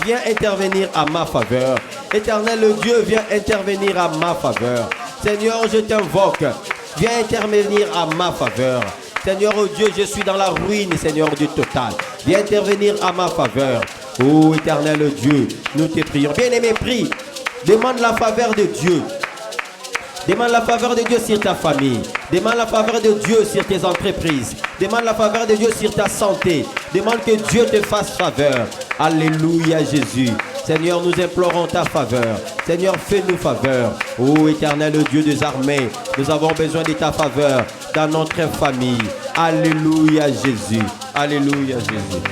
Viens intervenir à ma faveur. Éternel Dieu, viens intervenir à ma faveur. Seigneur, je t'invoque. Viens intervenir à ma faveur. Seigneur Dieu, je suis dans la ruine, Seigneur Dieu total. Viens intervenir à ma faveur. Oh, éternel Dieu, nous te prions. Bien-aimé, prie. Demande la faveur de Dieu. Demande la faveur de Dieu sur ta famille. Demande la faveur de Dieu sur tes entreprises. Demande la faveur de Dieu sur ta santé. Demande que Dieu te fasse faveur. Alléluia Jésus. Seigneur, nous implorons ta faveur. Seigneur, fais-nous faveur. Ô éternel Dieu des armées, nous avons besoin de ta faveur dans notre famille. Alléluia Jésus. Alléluia Jésus.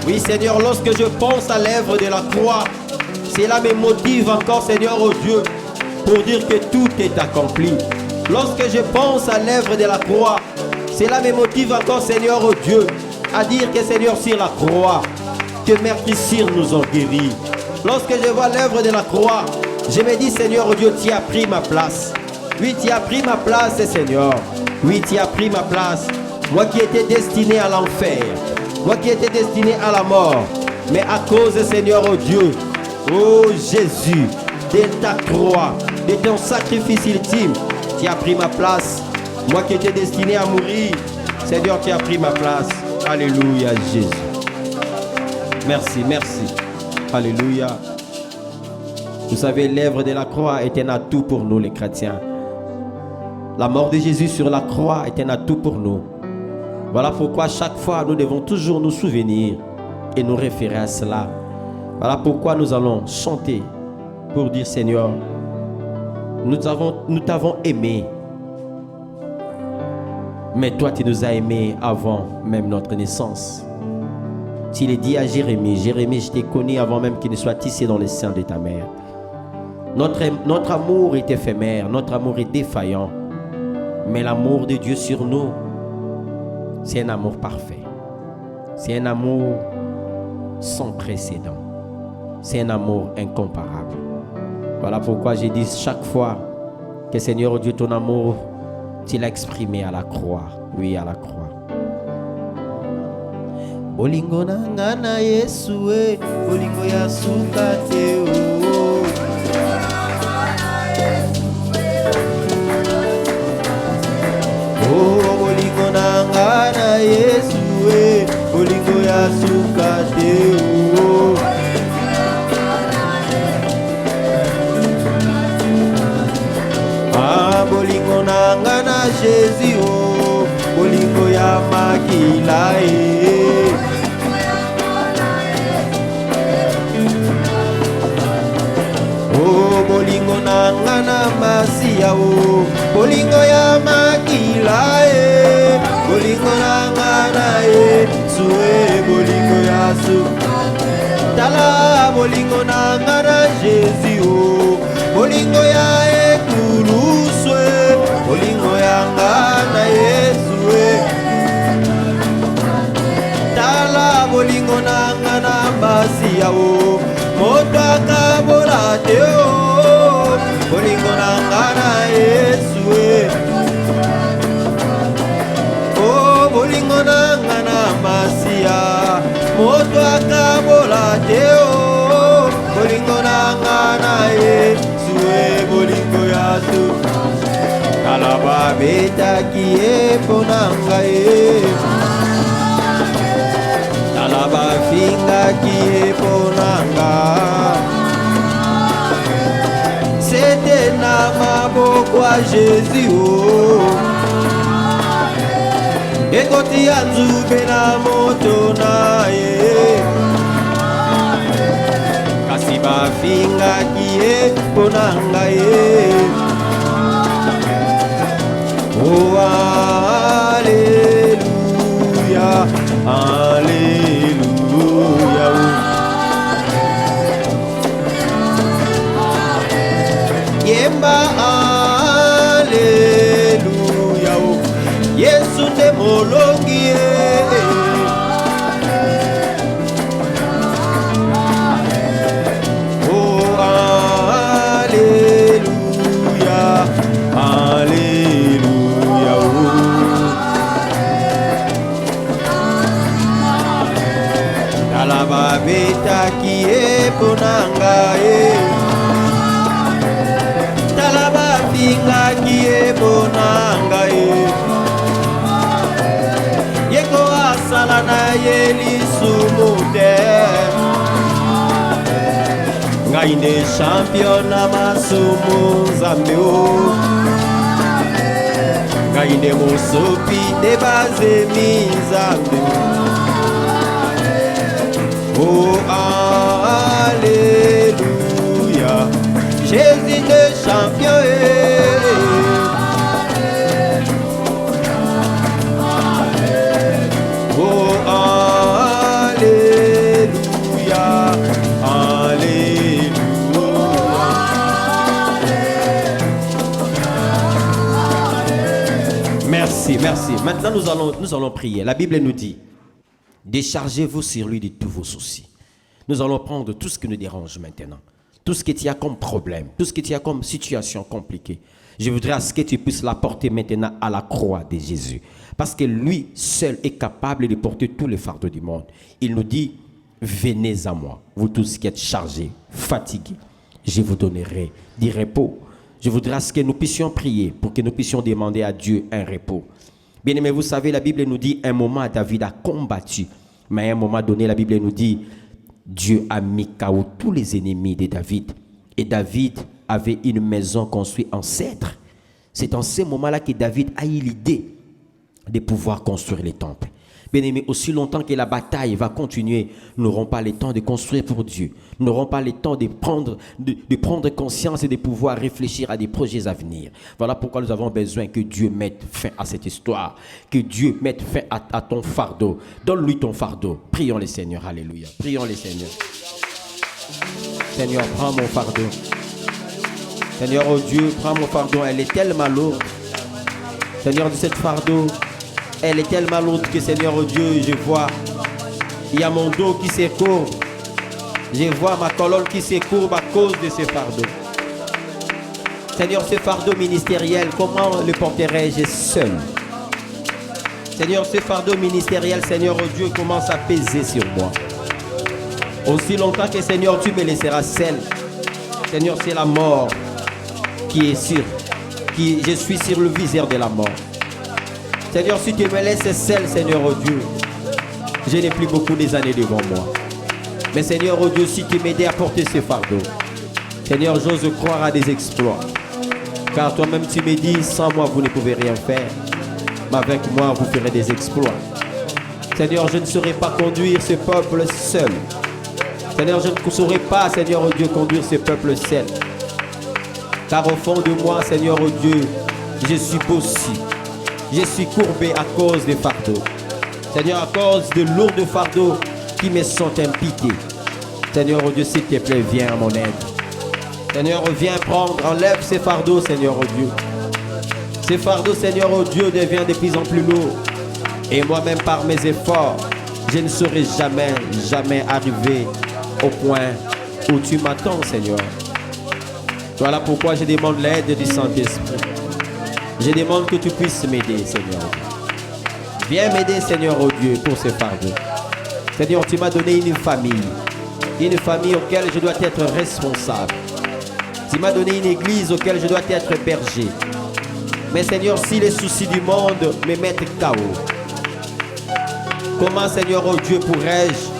Oui, Seigneur, lorsque je pense à l'œuvre de la croix, cela me motive encore, Seigneur, oh Dieu, pour dire que tout est accompli. Lorsque je pense à l'œuvre de la croix, cela me motive encore, Seigneur, oh Dieu, à dire que, Seigneur, sur la croix, que meurtrissures nous ont guéris. Lorsque je vois l'œuvre de la croix, je me dis, Seigneur, oh Dieu, tu as pris ma place. Oui, tu as pris ma place, Seigneur. Oui, tu as pris ma place. Moi qui étais destiné à l'enfer. Moi qui étais destiné à la mort, mais à cause, Seigneur, oh Dieu, oh Jésus, de ta croix, de ton sacrifice ultime, tu as pris ma place. Moi qui étais destiné à mourir, Seigneur, tu as pris ma place. Alléluia, Jésus. Merci, merci. Alléluia. Vous savez, l'œuvre de la croix est un atout pour nous, les chrétiens. La mort de Jésus sur la croix est un atout pour nous. Voilà pourquoi chaque fois nous devons toujours nous souvenir et nous référer à cela. Voilà pourquoi nous allons chanter pour dire, Seigneur, nous t'avons aimé. Mais toi tu nous as aimés avant même notre naissance. Tu l'as dit à Jérémie, Jérémie, je t'ai connu avant même qu'il ne soit tissé dans les seins de ta mère. Notre amour est éphémère, notre amour est défaillant. Mais l'amour de Dieu sur nous, c'est un amour parfait. C'est un amour sans précédent. C'est un amour incomparable. Voilà pourquoi j'ai dit chaque fois que Seigneur Dieu, ton amour, tu l'as exprimé à la croix. Oui, à la croix. Olingo nanga na Yesu e, olingo ya suka te o. Oh, olingo nanga na Yesu e, olingo ya suka te o. Ah, bolingo nanga na Jésus o, bolingo ya makila e. Oh, bolingo nanga na Masia o, bolingo ya makila e. Bolingo nanga na Yesu e, bolingo ya su. Tala bolingo nanga na Jésus o, bolingo ya ekulusu e. Bolingo yanga na Yesu e. Tala bolingo nanga na Masia o, moto akabola te o. Bolingo nanga na Yesu e. Oh, bolingo nanga na Masia, moto akabola te o. Bolingo nanga na Yesu e, bolingo ya su. Kalaba beta kie ponanga e. Kalaba finga kie ponanga. C'était na maboko a Jésus o. Ekoti ya nzube na moto na ye. Kasi bafinga kie ponanga ye. Oh, alléluia. yemba Alléluia. Yesu te molongi. Oh Alléluia. Alléluia. Talaba beta qui est bonanga. Talaba finga qui est bonanga. Yeko asala na yeli sumude. Ngai ne champion na masumu zambeo. Ngai ne mosopi de base mizambeo. Oh Alléluia. Jésus le champion. Oh Alléluia. Alléluia. Merci, merci. Maintenant nous allons prier. La Bible nous dit: déchargez-vous sur lui de tous vos soucis. Nous allons prendre tout ce qui nous dérange maintenant. Tout ce qui y a comme problème, tout ce qui y a comme situation compliquée. Je voudrais à ce que tu puisses la porter maintenant à la croix de Jésus. Parce que lui seul est capable de porter tous les fardeaux du monde. Il nous dit: venez à moi, vous tous qui êtes chargés, fatigués. Je vous donnerai du repos. Je voudrais à ce que nous puissions prier pour que nous puissions demander à Dieu un repos. Bien aimé, vous savez, la Bible nous dit, un moment David a combattu. Mais à un moment donné, la Bible nous dit, Dieu a mis KO tous les ennemis de David. Et David avait une maison construite en cèdre. C'est en ce moment-là que David a eu l'idée de pouvoir construire les temples. Bien aimé, aussi longtemps que la bataille va continuer, nous n'aurons pas le temps de construire pour Dieu. Nous n'aurons pas le temps de prendre conscience et de pouvoir réfléchir à des projets à venir. Voilà pourquoi nous avons besoin que Dieu mette fin à cette histoire. Que Dieu mette fin à ton fardeau. Donne-lui ton fardeau. Prions le Seigneur. Alléluia. Prions le Seigneur. Seigneur, prends mon fardeau. Seigneur, oh Dieu, prends mon fardeau. Elle est tellement lourde. Seigneur, de cette fardeau, elle est tellement lourde que, Seigneur, oh Dieu, je vois, il y a mon dos qui se courbe. Je vois ma colonne qui se courbe à cause de ce fardeau. Seigneur, ce fardeau ministériel, comment le porterai-je seul? Seigneur, ce fardeau ministériel, Seigneur, oh Dieu, commence à peser sur moi. Aussi longtemps que, Seigneur, tu me laisseras seul. Seigneur, c'est la mort qui est sûre. Je suis sur le viseur de la mort. Seigneur, si tu me laisses seul, Seigneur, oh Dieu, je n'ai plus beaucoup des années devant moi. Mais Seigneur, oh Dieu, si tu m'aides à porter ce fardeau, Seigneur, j'ose croire à des exploits. Car toi-même, tu me dis, sans moi, vous ne pouvez rien faire. Mais avec moi, vous ferez des exploits. Seigneur, je ne saurais pas conduire ce peuple seul. Seigneur, je ne saurais pas, Seigneur, oh Dieu, conduire ce peuple seul. Car au fond de moi, Seigneur, oh Dieu, je suis possible. Je suis courbé à cause des fardeaux. Seigneur, à cause de lourds fardeaux qui me sont impiqués. Seigneur, oh Dieu, s'il te plaît, viens à mon aide. Seigneur, viens prendre, enlève ces fardeaux, Seigneur, oh Dieu. Ces fardeaux, Seigneur, oh Dieu, deviennent de plus en plus lourds. Et moi-même, par mes efforts, je ne serai jamais arrivé au point où tu m'attends, Seigneur. Voilà pourquoi je demande l'aide du Saint-Esprit. Je demande que tu puisses m'aider, Seigneur. Viens m'aider, Seigneur, oh Dieu, pour ce fardeau. Seigneur, tu m'as donné une famille auquel je dois être responsable. Tu m'as donné une église auquel je dois être berger. Mais Seigneur, si les soucis du monde me mettent KO, comment, Seigneur, oh Dieu, pourrais-je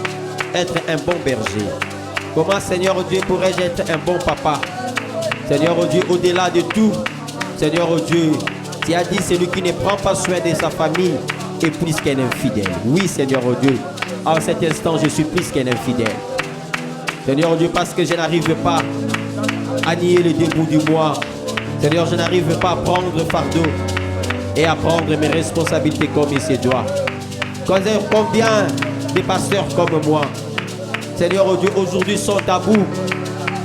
être un bon berger? Comment, Seigneur, oh Dieu, pourrais-je être un bon papa? Seigneur, oh Dieu, au-delà de tout, Seigneur, oh Dieu, tu as dit, celui qui ne prend pas soin de sa famille est plus qu'un infidèle. Oui, Seigneur, oh Dieu, en cet instant, je suis plus qu'un infidèle. Seigneur, oh Dieu, parce que je n'arrive pas à nier le début du mois. Seigneur, je n'arrive pas à prendre le fardeau et à prendre mes responsabilités comme il se doit. Combien de pasteurs comme moi, Seigneur, oh Dieu, aujourd'hui sont à bout.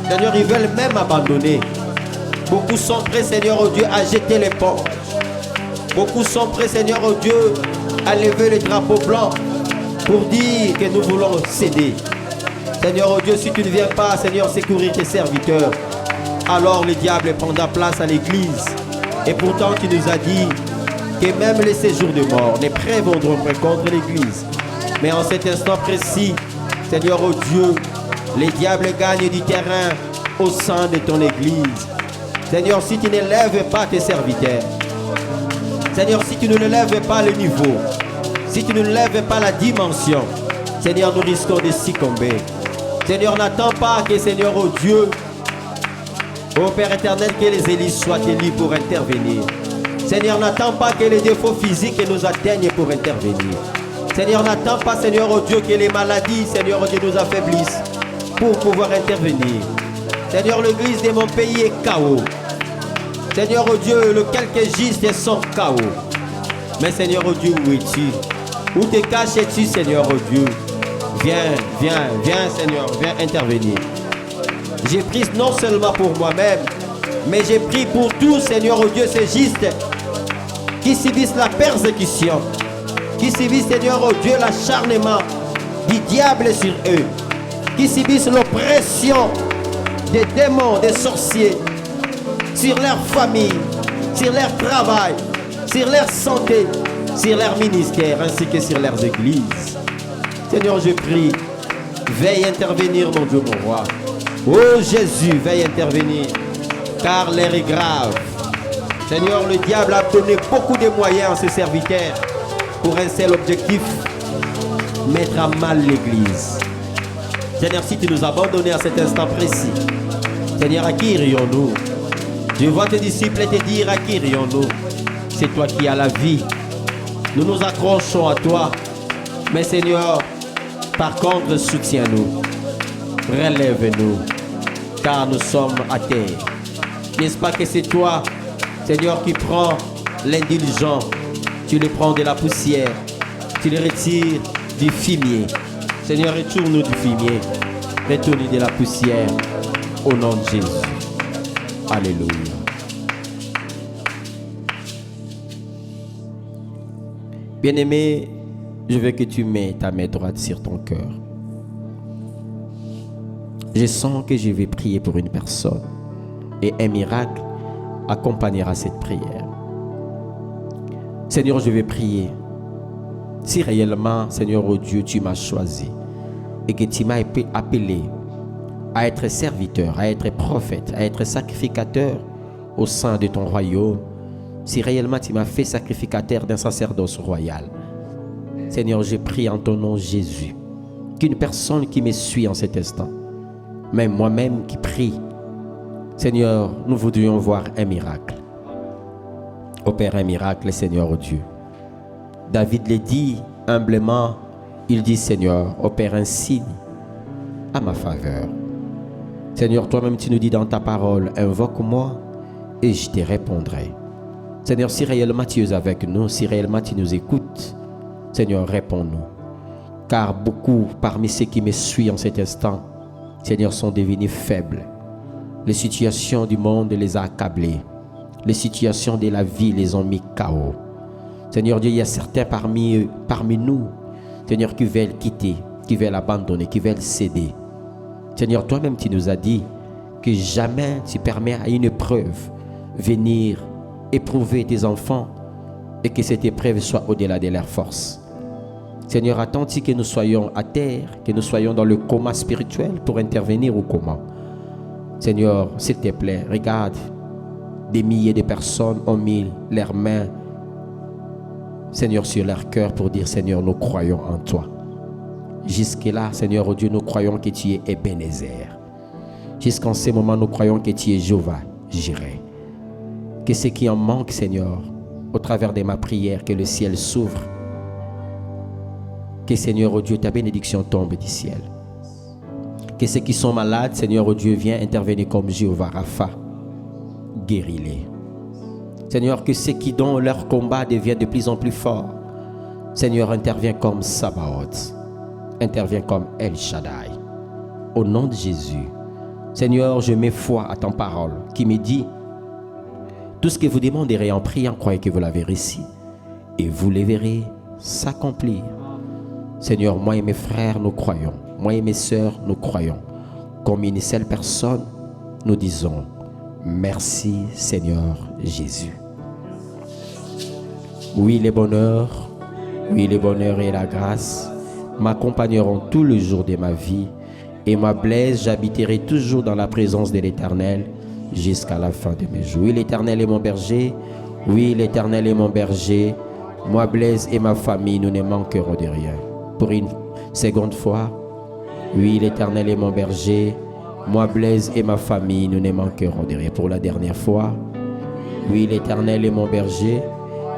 Seigneur, ils veulent même abandonner. Beaucoup sont prêts, Seigneur, oh Dieu, à jeter les ponts. Beaucoup sont prêts, Seigneur, oh Dieu, à lever le drapeau blanc pour dire que nous voulons céder. Seigneur, oh Dieu, si tu ne viens pas, Seigneur, secourir tes serviteurs, alors le diable prendra place à l'église. Et pourtant, tu nous as dit que même les séjours de mort, les prêts viendront contre l'église. Mais en cet instant précis, Seigneur, oh Dieu, les diables gagnent du terrain au sein de ton église. Seigneur, si tu ne lèves pas tes serviteurs, Seigneur, si tu ne lèves pas le niveau, si tu ne lèves pas la dimension, Seigneur, nous risquons de succomber. Seigneur, n'attends pas que, Seigneur, oh Dieu, oh Père éternel, que les élites soient élus pour intervenir. Seigneur, n'attends pas que les défauts physiques nous atteignent pour intervenir. Seigneur, n'attends pas, Seigneur, oh Dieu, que les maladies, Seigneur, oh Dieu, nous affaiblissent pour pouvoir intervenir. Seigneur, l'église de mon pays est chaos. Seigneur, oh Dieu, le quelques gistes sont chaos. Mais Seigneur, oh Dieu, où es-tu? Où te caches-tu, Seigneur, oh Dieu? Viens, viens, viens, Seigneur, viens intervenir. J'ai pris non seulement pour moi-même, mais j'ai pris pour tous, Seigneur, oh Dieu, ces gistes qui subissent la persécution, qui subissent, Seigneur, oh Dieu, l'acharnement du diable sur eux, qui subissent l'oppression des démons, des sorciers, sur leur famille, sur leur travail, sur leur santé, sur leur ministère, ainsi que sur leurs églises. Seigneur, je prie, veille intervenir, mon Dieu, mon roi. Oh Jésus, veille intervenir, car l'air est grave. Seigneur, le diable a donné beaucoup de moyens à ses serviteurs pour un seul objectif, mettre à mal l'église. Seigneur, si tu nous as abandonnés à cet instant précis, Seigneur, à qui irions-nous? Je vois tes disciples te dire, à qui irions-nous? C'est toi qui as la vie. Nous nous accrochons à toi. Mais Seigneur, par contre, soutiens-nous. Relève-nous, car nous sommes à terre. N'est-ce pas que c'est toi, Seigneur, qui prends l'indulgent, tu le prends de la poussière, tu le retires du fumier. Seigneur, retourne-nous du fumier, retourne-nous de la poussière, au nom de Jésus. Alléluia. Bien-aimé, je veux que tu mets ta main droite sur ton cœur. Je sens que je vais prier pour une personne et un miracle accompagnera cette prière. Seigneur, je vais prier. Si réellement, Seigneur, oh Dieu, tu m'as choisi et que tu m'as appelé à être serviteur, à être prophète, à être sacrificateur au sein de ton royaume, si réellement tu m'as fait sacrificateur d'un sacerdoce royal, Seigneur, je prie en ton nom Jésus, qu'une personne qui me suit en cet instant, même moi-même qui prie, Seigneur, nous voudrions voir un miracle. Opère un miracle, Seigneur, oh Dieu. David le dit humblement, il dit, Seigneur, opère un signe à ma faveur. Seigneur, toi-même tu nous dis dans ta parole, invoque-moi et je te répondrai. Seigneur, si réellement tu es avec nous, si réellement tu nous écoutes, Seigneur, réponds-nous. Car beaucoup parmi ceux qui me suivent en cet instant, Seigneur, sont devenus faibles. Les situations du monde les ont accablés. Les situations de la vie les ont mis KO. Seigneur Dieu, il y a certains parmi nous, Seigneur, qui veulent quitter, qui veulent abandonner, qui veulent céder. Seigneur, toi-même, tu nous as dit que jamais tu permets à une épreuve venir éprouver tes enfants et que cette épreuve soit au-delà de leurs forces. Seigneur, attends-tu que nous soyons à terre, que nous soyons dans le coma spirituel pour intervenir au coma. Seigneur, s'il te plaît, regarde, des milliers de personnes ont mis leurs mains, Seigneur, sur leur cœur pour dire, Seigneur, nous croyons en toi. Jusque-là, Seigneur, oh Dieu, nous croyons que tu es Ebenezer. Jusqu'en ce moment, nous croyons que tu es Jéhovah, Jireh. Que ce qui en manque, Seigneur, au travers de ma prière, que le ciel s'ouvre. Que, Seigneur, oh Dieu, ta bénédiction tombe du ciel. Que ceux qui sont malades, Seigneur, oh Dieu, viens intervenir comme Jéhovah Rapha. Guéris-les. Seigneur, que ceux qui dans leur combat deviennent de plus en plus forts. Seigneur, interviens comme Sabaoth. Interviens comme El Shaddai. Au nom de Jésus. Seigneur, je mets foi à ta parole qui me dit Tout ce que vous demanderez en priant, croyez que vous l'avez reçu et vous les verrez s'accomplir. Seigneur, moi et mes frères, nous croyons. Moi et mes sœurs, nous croyons. Comme une seule personne, nous disons merci Seigneur Jésus. Oui, les bonheurs et la grâce m'accompagneront tous les jours de ma vie. Et ma Blaise, j'habiterai toujours dans la présence de l'Éternel jusqu'à la fin de mes jours. Oui, l'Éternel est mon berger. Oui, l'Éternel est mon berger. Moi, Blaise et ma famille, nous ne manquerons de rien. Pour une seconde fois, oui, l'Éternel est mon berger. Moi, Blaise et ma famille, nous ne manquerons de rien. Pour la dernière fois, oui, l'Éternel est mon berger.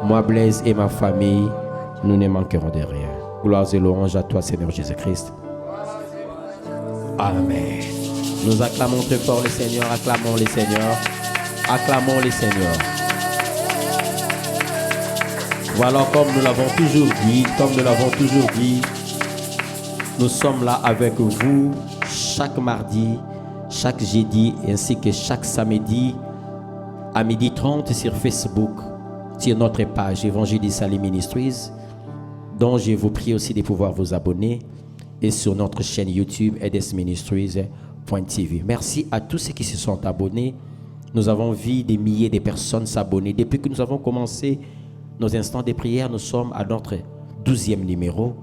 Moi, Blaise et ma famille, nous ne manquerons de rien. Gloire et louange à toi, Seigneur Jésus-Christ. Amen. Nous acclamons très fort le Seigneur, acclamons le Seigneur, acclamons le Seigneur. Voilà, comme nous l'avons toujours dit, nous sommes là avec vous chaque mardi, chaque jeudi ainsi que chaque samedi à 12h30 sur Facebook, sur notre page Évangile d'Issaly Ministries, dont je vous prie aussi de pouvoir vous abonner, et sur notre chaîne YouTube edesministries.tv. Merci à tous ceux qui se sont abonnés. Nous avons vu des milliers de personnes s'abonner. Depuis que nous avons commencé nos instants de prière, nous sommes à notre 12e numéro,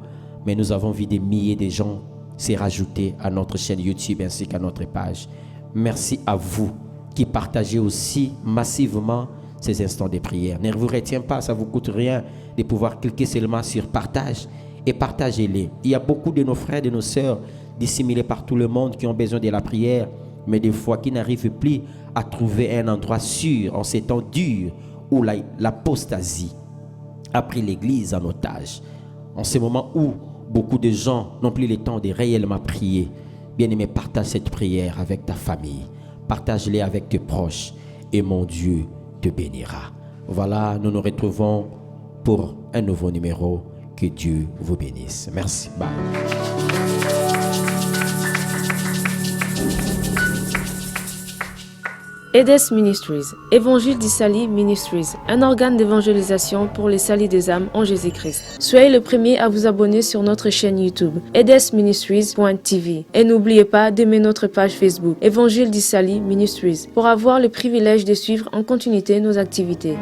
mais nous avons vu des milliers de gens se rajouter à notre chaîne YouTube ainsi qu'à notre page. Merci à vous qui partagez aussi massivement ces instants de prière. Ne vous retiens pas, ça ne vous coûte rien de pouvoir cliquer seulement sur partage et partagez-les. Il y a beaucoup de nos frères et de nos sœurs disséminés par tout le monde qui ont besoin de la prière, mais des fois qui n'arrivent plus à trouver un endroit sûr en ces temps durs où l'apostasie a pris l'église en otage. En ce moment où beaucoup de gens n'ont plus le temps de réellement prier, bien-aimé, partage cette prière avec ta famille, partage-les avec tes proches et mon Dieu te bénira. Voilà, nous nous retrouvons pour un nouveau numéro. Que Dieu vous bénisse. Merci. Bye. EDES Ministries, Évangile d'Issaly Ministries, un organe d'évangélisation pour les salis des âmes en Jésus-Christ. Soyez le premier à vous abonner sur notre chaîne YouTube, edesministries.tv. Et n'oubliez pas d'aimer notre page Facebook, Évangile d'Issaly Ministries, pour avoir le privilège de suivre en continuité nos activités.